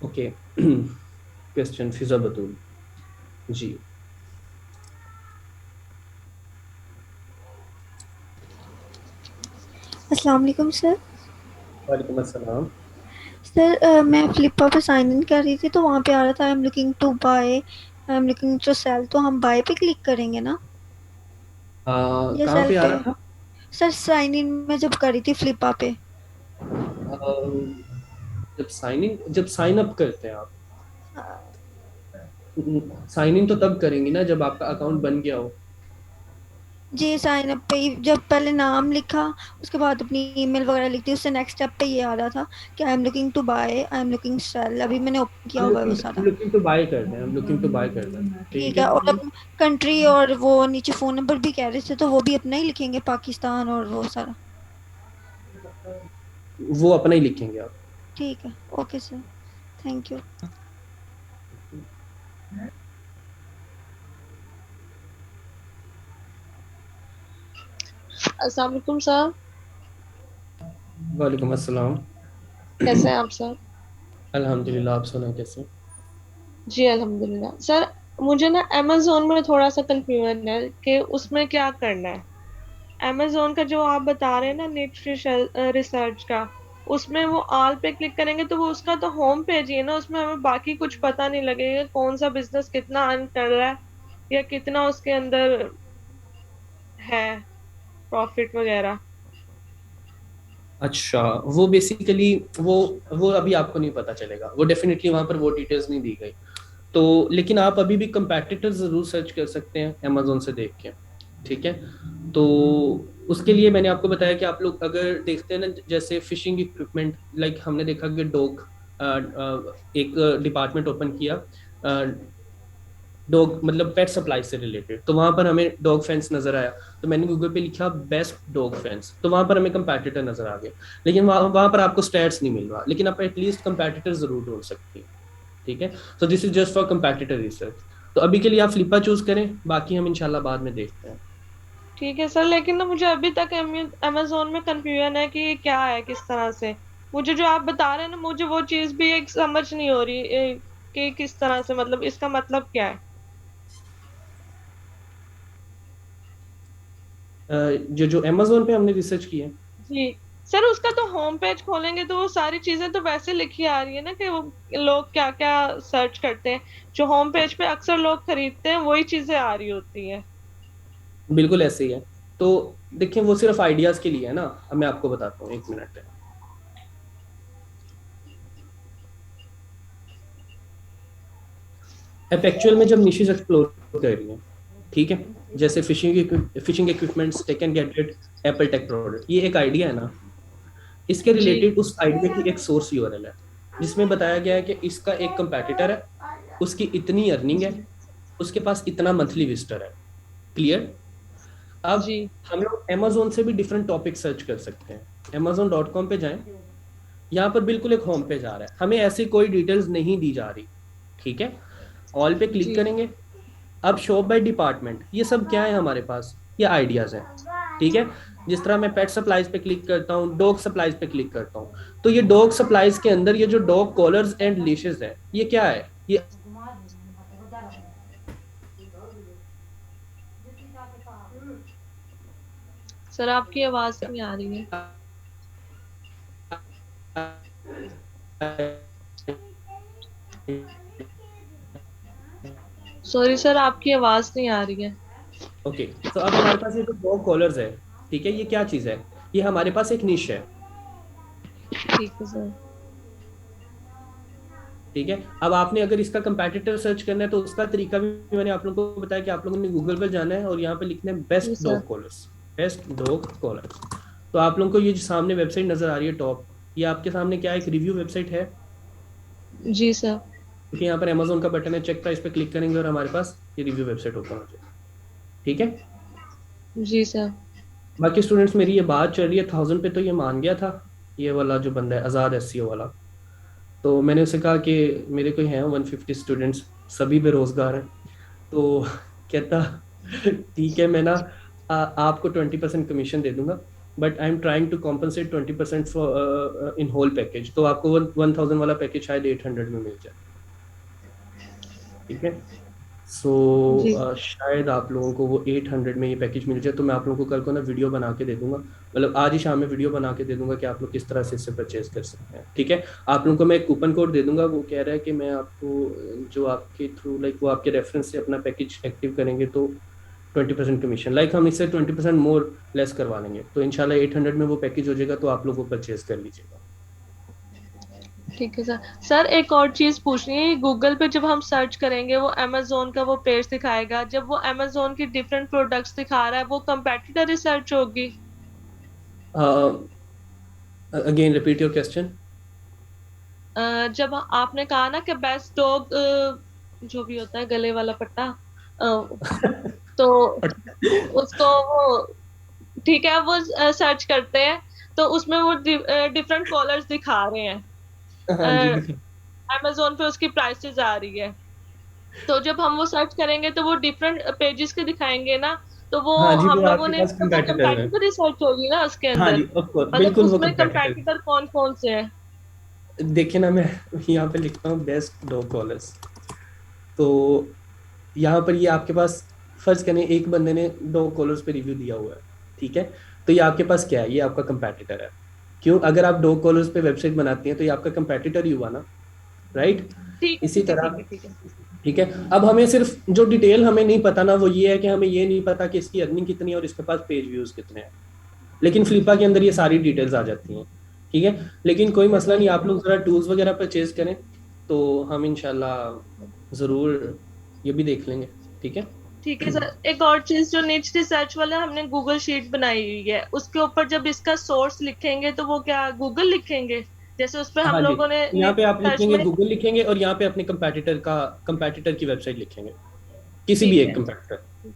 ओके क्वेश्चन फिजा बतूल जी। अस्सलाम वालेकुम सर। वालेकुम अस्सलाम। सर मैं फ्लिपा पे साइन इन कर रही थी तो वहाँ पे आ रहा था I am looking to buy, I am looking to sell, तो हम बाय पे क्लिक करेंगे ना या कहाँ सेल पे आ पे? रहा था? सर साइन इन मैं जब करी थी फ्लिपा पे। जब साइन अप करते हैं आप, साइन इन तो तब करेंगी ना जब आपका अकाउंट बन गया हो। जी साइन अप पे ही जब पहले नाम लिखा, उसके बाद अपनी ईमेल वगैरह लिखती, उससे नेक्स्ट स्टेप पे ये आ रहा था कि I am looking to buy, I am looking sell. अभी मैंने ओपन किया हुआ है वो हम सारा। लुकिंग टू बाय कर रहे हैं, हम लुकिंग टू बाय कर रहे हैं, ठीक ठीक है, है। और अब कंट्री और वो नीचे फ़ोन नंबर भी कह रहे थे तो वो भी अपना ही लिखेंगे, पाकिस्तान और वो सारा? वो अपना ही लिखेंगे आप। ठीक है, ओके सर, थैंक यू। अस्सलाम वालेकुम सर। वालेकुम अस्सलाम। कैसे हैं आप सर? अल्हम्दुलिल्लाह, आप सुनाए कैसे? जी अल्हम्दुलिल्लाह सर। मुझे ना अमेज़ोन में थोड़ा सा कंफ्यूजन है कि उसमें क्या करना है। अमेज़ोन का जो आप बता रहे हैं ना नेट रिसर्च का, उसमें वो ऑल पे क्लिक करेंगे तो वो उसका तो होम पेज ही है ना, उसमें हमें बाकी कुछ पता नहीं लगेगा कौन सा बिजनेस कितना अर्न कर रहा है या कितना उसके अंदर है प्रॉफिट वगैरह। अच्छा, वो बेसिकली वो अभी आपको नहीं पता चलेगा, वो डेफिनेटली वहां पर वो डिटेल्स नहीं दी गई। तो लेकिन आप अभी भी कंपैटिटर जरूर सर्च कर सकते हैं अमेजोन से देख के, ठीक है। तो उसके लिए मैंने आपको बताया कि आप लोग अगर देखते हैं ना, जैसे फिशिंग इक्विपमेंट, लाइक हमने देखा कि डॉग एक डिपार्टमेंट ओपन किया, डॉग मतलब पेट सप्लाई से रिलेटेड, तो वहां पर हमें डॉग फेंस नजर आया। तो मैंने गूगल पे लिखा बेस्ट डॉग फेंस, तो वहां पर हमें कंपैटिटर नजर आ गया। लेकिन वहां पर आपको स्टैट्स नहीं मिल रहा, लेकिन आप एटलीस्ट कंपैटिटर जरूर ढूंढ सकती हैं, ठीक है। So this is just for competitor research. तो अभी के लिए आप फ्लिपा चूज करें, बाकी हम इंशाल्लाह बाद में देखते हैं। ठीक है सर, लेकिन ना मुझे अभी तक अमेजोन में कंफ्यूजन है कि ये क्या है, किस तरह से। मुझे जो आप बता रहे हैं ना, मुझे वो चीज भी एक समझ नहीं हो रही कि किस तरह से, मतलब इसका मतलब क्या है। जो जो अमेजोन पे हमने रिसर्च की है। जी सर, उसका तो होम पेज खोलेंगे तो वो सारी चीजें तो वैसे लिखी आ रही है ना कि वो लोग क्या क्या सर्च करते हैं। जो होम पेज पे अक्सर लोग खरीदते हैं वही चीजें आ रही होती हैं। बिल्कुल ऐसे ही है। तो देखिए, वो सिर्फ आइडियाज के लिए है ना। अब मैं आपको बताता हूँ, एक मिनट है। अब एक्चुअल में जब निशेज एक्सप्लोर कर रही हैं, ठीक है, जैसे fishing equipments, tech and gadget, Apple tech product, ये एक आइडिया है ना। इसके जी रिलेटेड उस आइडिया की एक सोर्स यूआरएल है, जिसमें बताया गया है कि इसका एक कंपैटिटर है, उसकी इतनी अर्निंग है, उसके पास इतना मंथली विजिटर है। क्लियर? अब जी हम लोग अमेजोन से भी डिफरेंट टॉपिक सर्च कर सकते हैं। amazon.com पे जाएं, यहाँ पर बिल्कुल एक होम पेज आ रहा है, हमें ऐसी कोई डिटेल्स नहीं दी जा रही, ठीक है। ऑल पे क्लिक जी करेंगे। अब शॉप बाय डिपार्टमेंट, ये सब क्या है हमारे पास? ये आइडियाज हैं, ठीक है। जिस तरह मैं पेट सप्लाईज पे क्लिक करता हूँ, डॉग सप्लाईज पे क्लिक करता हूँ, तो ये डॉग सप्लाईज के अंदर ये जो डॉग कॉलर्स एंड लीशेस है, ये क्या है? ये सर, आपकी आवाज नहीं आ रही है। सॉरी सर, आपकी आवाज नहीं आ रही है। ओके। तो अब हमारे पास ये जो डॉग कॉलर्स है, ठीक है, ये क्या चीज है? ये हमारे पास एक निश है, ठीक है सर। ठीक है। अब आपने अगर इसका कंपैटिटर सर्च करना है तो उसका तरीका भी मैंने आप लोगों को बताया कि आप लोगों ने गूगल पर जाना है और यहाँ पे लिखना है जी best sir. Dog collars, best dog collars. तो आप लोगों को ये जो सामने वेबसाइट नजर आ रही है टॉप, ये आपके सामने क्या एक रिव्यू वेबसाइट है, जी सर। क्योंकि यहाँ पर अमेजोन का बटन है, चेक प्राइस पे क्लिक करेंगे और हमारे पास ये रिव्यू वेबसाइट ओपन हो जाएगी, ठीक है। जी सर। बाकी स्टूडेंट्स, मेरी ये बात चल रही है 1000 पे, तो ये मान गया था, ये वाला जो बंदा है आज़ाद एससीओ वाला। तो मैंने उसे कहा कि मेरे को हैं 150 स्टूडेंट्स, सभी बेरोजगार हैं। तो कहता ठीक है, मैं ना आपको 20% कमीशन दे दूंगा, but I am trying to compensate 20% for in whole package, तो आपको 1000 वाला पैकेज शायद 800 में मिल जाए, ठीक है। सो जी शायद आप लोगों को वो 800 में ये पैकेज मिल जाए। तो मैं आप लोगों को कल को ना वीडियो बना के दे दूंगा, मतलब आज ही शाम में वीडियो बना के दे दूंगा कि आप लोग किस तरह से इससे परचेज कर सकते हैं, ठीक है। आप लोगों को मैं एक कूपन कोड दे दूंगा, वो कह रहा है कि मैं आपको जो आपके थ्रू लाइक वो आपके रेफरेंस से अपना पैकेज एक्टिव करेंगे तो 20% कमीशन, लाइक हम इससे 20% मोर लेस करवा लेंगे, तो इंशाल्लाह 800 में वो पैकेज हो जाएगा, तो आप लोग वो परचेज कर लीजिएगा। ठीक है सर। सर एक और चीज पूछनी है, गूगल पे जब हम सर्च करेंगे वो अमेजोन का वो पेज दिखाएगा, जब वो अमेजोन की डिफरेंट प्रोडक्ट्स दिखा रहा है वो कंपेटिटर रिसर्च होगी? Again repeat your question. जब आपने कहा ना कि बेस्ट डॉग जो भी होता है गले वाला पट्टा, तो उसको वो ठीक है वो सर्च करते हैं तो उसमें वो डिफरेंट कलर्स दिखा रहे हैं, हाँ जी दिखा। अमेजोन पे उसकी प्राइसेस आ रही है, तो जब हम वो सर्च करेंगे तो वो डिफरेंट पेजेस के दिखाएंगे ना, तो वो हाँ जी, हम वो लोगों आपके ने पास तो वो कंपेटिटर है। कंपैटिटर रिसर्च होगी ना उसके हाँ अंदर, जी ऑफ कोर्स, मतलब बिल्कुल वो उसमें कंपेटिटर। कंपैटिटर कौन कौन से हैं? देखिए ना, मैं यहाँ पे लिखता हूँ बेस्ट डॉग कॉलर्स, तो यहाँ पर ये आपके पास, फर्ज करें एक बंदे ने डॉग कॉलर्स पे रिव्यू दिया हुआ है, ठीक है, तो ये आपके पास क्या है, ये आपका कंपेटिटर है। क्यों? अगर आप डॉग कॉलर्स पे वेबसाइट बनाती हैं तो ये आपका कंपेटिटर ही हुआ ना, राइट। ठीक है इसी ठीक है ठीक तरह, है ठीक है। ठीक है। अब हमें सिर्फ जो डिटेल हमें नहीं पता ना, वो ये है कि हमें ये नहीं पता कि इसकी अर्निंग कितनी है और इसके पास पेज व्यूज कितने हैं, लेकिन फ्लिपा के अंदर ये सारी डिटेल्स आ जाती हैं, ठीक है। लेकिन कोई मसला नहीं, आप लोग जरा टूल्स वगैरह परचेज करें तो हम इंशाल्लाह जरूर ये भी देख लेंगे, ठीक है। ठीक है सर। एक और चीज, जो निच रिसर्च वाला हमने गूगल शीट बनाई हुई है उसके ऊपर जब इसका सोर्स लिखेंगे तो वो क्या गूगल लिखेंगे, जैसे उस पे हम हाँ जी, लोगों ने यहाँ निच पे आप सर्च लिखेंगे में? गूगल लिखेंगे और यहाँ पे अपने कंपैटिटर की वेबसाइट लिखेंगे, किसी भी ठीक एक है कंपैटिटर।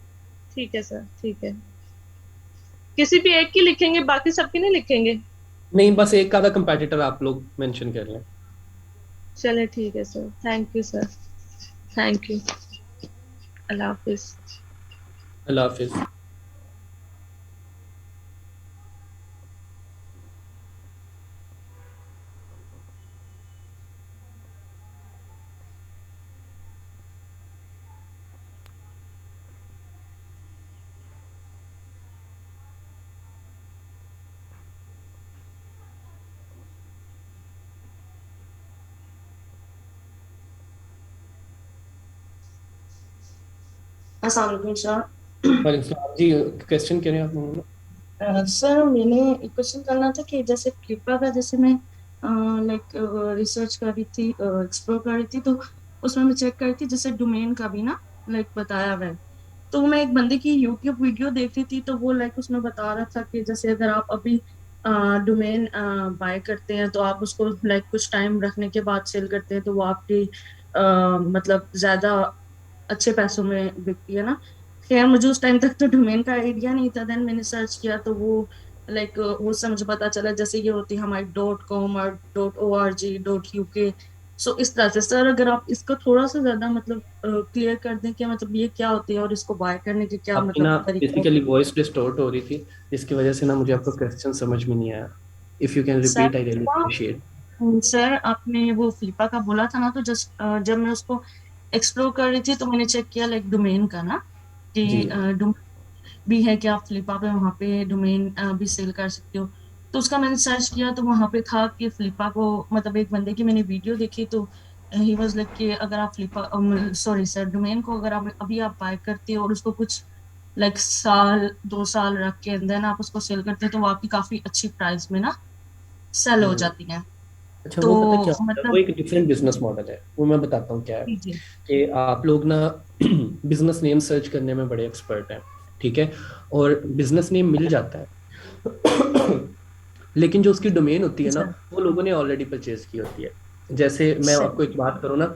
ठीक है सर ठीक है। किसी भी एक की लिखेंगे, बाकी सबकी नहीं लिखेंगे? नहीं, बस एक आधा कंपैटिटर आप लोग मेंशन कर लें। चले ठीक है sir, thank you sir, thank you, अल्लाह हाफिज। अल्लाह हाफिज। अस्सलाम वालेकुम सर। वालेकुम सलाम जी, क्वेश्चन करें आप लोगों ने। सर मैंने एक क्वेश्चन करना था कि जैसे फ्लिपा का, जैसे मैं लाइक रिसर्च कर रही थी, एक्सप्लोर कर रही थी, तो उसमें मैं चेक कर रही थी जैसे डोमेन का भी ना लाइक बताया हुआ है। तो मैं एक बंदे की यूट्यूब वीडियो देख रही थी, तो वो लाइक उसमें बता रहा था कि जैसे अगर आप अभी डोमेन बाय करते हैं तो आप उसको लाइक कुछ टाइम रखने के बाद सेल करते हैं तो वो आपकी मतलब ज्यादा अच्छे पैसों में बिकती है ना। खैर मुझे उस टाइम तक तो डोमेन का आइडिया नहीं था, देन मैंने सर्च किया तो वो लाइक उससे मुझे पता चला जैसे ये होती है हमारी .com और .org .uk। सो इस तरह से सर अगर आप इसको थोड़ा सा ज्यादा मतलब क्लियर कर दें कि मतलब ये क्या होती है और इसको बाय करने के क्या आपकी मतलब ना तरीका बेसिकली होता वॉइस डिस्टॉर्ट हो रही थी, जिसकी वजह से ना मुझे आपका क्वेश्चन समझ में नहीं आया। इफ यू कैन है repeat I really sir. Appreciate. Sir आपने वो फ्लिपा का बोला था ना, तो जस्ट जब मैं उसको एक्सप्लोर कर रही थी तो मैंने चेक किया लाइक डोमेन का ना कि जी भी है कि आप फ्लिपा पे वहाँ पे डोमेन भी सेल कर सकते हो। तो उसका मैंने सर्च किया तो वहाँ पे था कि फ्लिपा को मतलब एक बंदे की मैंने वीडियो देखी तो ही वाज लाइक कि अगर आप फ्लिपा सॉरी सर डोमेन को अगर आप अभी आप बाय करते हो और उसको कुछ लाइक साल 2 साल रख के देन आप उसको सेल करते हो तो वो आपकी काफी अच्छी प्राइस में ना सेल हो हम्म। जाती है। अच्छा, तो वो पता क्या होता है, वो मतलब एक डिफरेंट बिजनेस मॉडल है, वो मैं बताता हूँ क्या है। जी जी कि आप लोग ना बिजनेस नेम सर्च करने में बड़े एक्सपर्ट हैं, ठीक है, और बिजनेस नेम मिल जाता है लेकिन जो उसकी डोमेन होती है ना, सर वो लोगों ने ऑलरेडी परचेज की होती है। जैसे मैं आपको सही एक बात करूँ ना,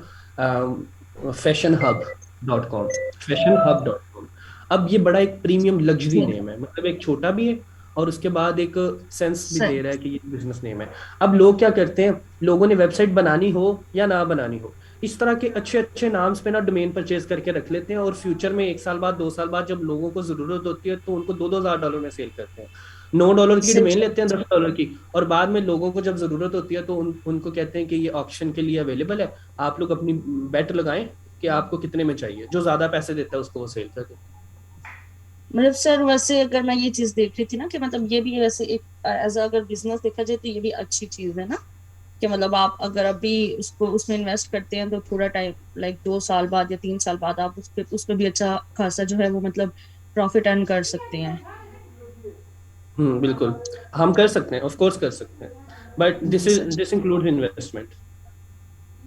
fashionhub.com, fashionhub.com, अब ये बड़ा एक प्रीमियम लग्जरी सही नेम है, मतलब एक छोटा भी है और उसके बाद एक सेंस भी दे सही रहा है कि ये बिजनेस नेम है। अब लोग क्या करते हैं, लोगों ने वेबसाइट बनानी हो या ना बनानी हो, इस तरह के अच्छे अच्छे नाम्स पे ना डोमेन परचेज करके रख लेते हैं और फ्यूचर में 1 साल बाद 2 साल बाद जब लोगों को जरूरत होती है तो उनको $2,000 में सेल करते हैं। $9 की सही डोमेन लेते हैं, $10 की, और बाद में लोगों को जब जरूरत होती है तो उनको कहते हैं कि ये ऑक्शन के लिए अवेलेबल है, आप लोग अपनी बेट लगाएं कि आपको कितने में चाहिए, जो ज्यादा पैसे देता है उसको वो सेल कर देते मतलब सर वैसे अगर मैं ये चीज देख रही थी ना कि मतलब ये भी वैसे एक एज अगर बिजनेस देखा जाए तो ये भी अच्छी चीज है ना, कि मतलब आप अगर अभी उसको उसमें इन्वेस्ट करते हैं तो थोड़ा टाइम लाइक 2 साल बाद या 3 साल बाद आप उस पे भी अच्छा खासा जो है वो मतलब प्रॉफिट अर्न कर सकते हैं। हैं। बिल्कुल, हम कर सकते हैं, ऑफ कोर्स कर सकते हैं, बट जी सर। दिस इंक्लूड इन्वेस्टमेंट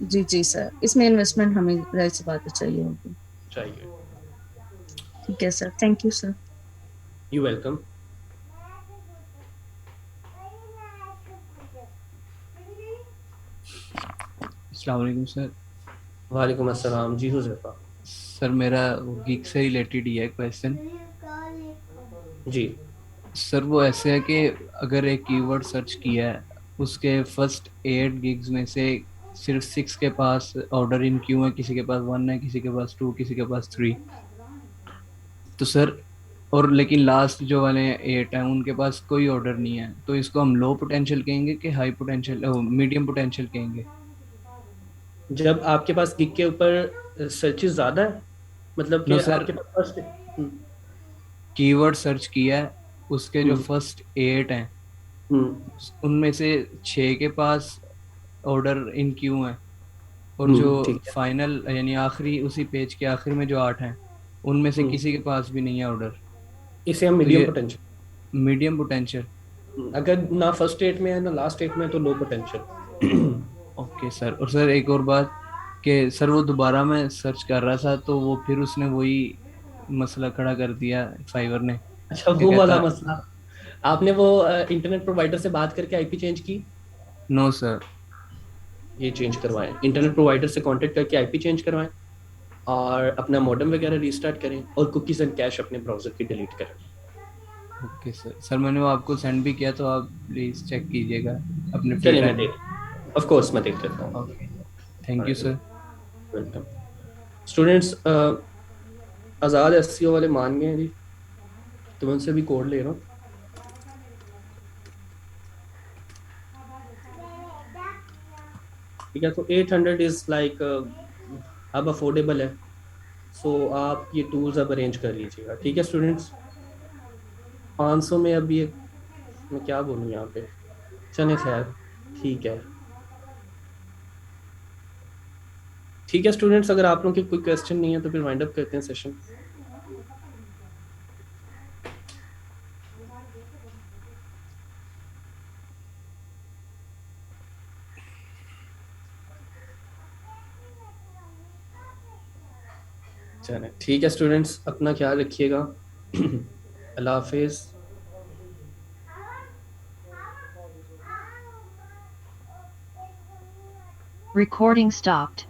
जी जी सर, इसमें इन्वेस्टमेंट हमें जाहिर सी बात है चाहिए होगी। चाहिए। ठीक है sir, thank you sir. You welcome. अस्सलाम वालेकुम सर। वालेकुम अस्सलाम जी हुज़ैफा। सर मेरा गिग से रिलेटेड ही है क्वेश्चन। जी। सर वो ऐसे है कि अगर एक कीवर्ड सर्च किया है, उसके फर्स्ट 8 गिग्स में से सिर्फ 6 के पास ऑर्डर इन क्यू है, किसी के पास 1 है, किसी के पास 2, किसी के पास 3। तो सर और लेकिन लास्ट जो वाले 8 हैं उनके पास कोई ऑर्डर नहीं है, तो इसको हम लो पोटेंशियल कहेंगे कि हाई पोटेंशियल, मीडियम पोटेंशियल कहेंगे? जब आपके पास गिग के ऊपर सर्चेस ज्यादा है, मतलब नो कि सर, आपके पास फर्स्ट। कीवर्ड सर्च किया है, उसके जो हम्म फर्स्ट 8 हैं हम्म उनमें से 6 के पास ऑर्डर इन क्यू हैं, और जो ठीक है। फाइनल यानी आखिरी उसी पेज के आखिर में जो 8 हैं उनमें से हम्म किसी के पास भी नहीं है ऑर्डर। इसे हम तो मीडियम ये पोटेंशियल। Medium potential. अगर ना फर्स्ट एट में है ना लास्ट एट में है तो लो पोटेंशियल। Okay sir. और सर एक और बात कि सर वो दोबारा मैं सर्च कर रहा था तो वो फिर उसने वही मसला खड़ा कर दिया फाइवर ने, अच्छा, क्या वो वाला कहता। मसला। आपने वो इंटरनेट प्रोवाइडर से बात करके आईपी चेंज की? No sir. ये चेंज करवाएं, इंटरनेट प्रोवाइडर से कांटेक्ट करके आईपी चेंज करवाएं, और अपना मॉडेम वगैरह रीस्टार्ट करें, और कुकीज एंड कैश अपने ब्राउजर की डिलीट करें। Okay sir. सर मैंने वो आपको सेंड भी किया, तो आप प्लीज़ चेक कीजिएगा अपने फ्री चलिए मैं टाइम में। देख ऑफ कोर्स मैं देख लेता हूँ। Okay, thank you sir. Welcome. Students, Azad SCO वाले मान गए हैं जी, तो मैं उनसे भी कोड ले रहा हूँ। ठीक है, तो 800 इज लाइक अब अफोर्डेबल है, सो आप ये टूल्स अब अरेंज कर लीजिएगा। ठीक है स्टूडेंट्स, 500 में अभी एक, मैं क्या बोलूँ यहाँ पे, चले खैर, ठीक है। ठीक है स्टूडेंट्स, अगर आप लोगों के कोई क्वेश्चन नहीं है तो फिर वाइंड अप करते हैं सेशन। चलें ठीक है स्टूडेंट्स, अपना ख्याल रखिएगा। अल्लाह हाफिज़। Recording stopped.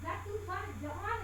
जा तू सर जहाँ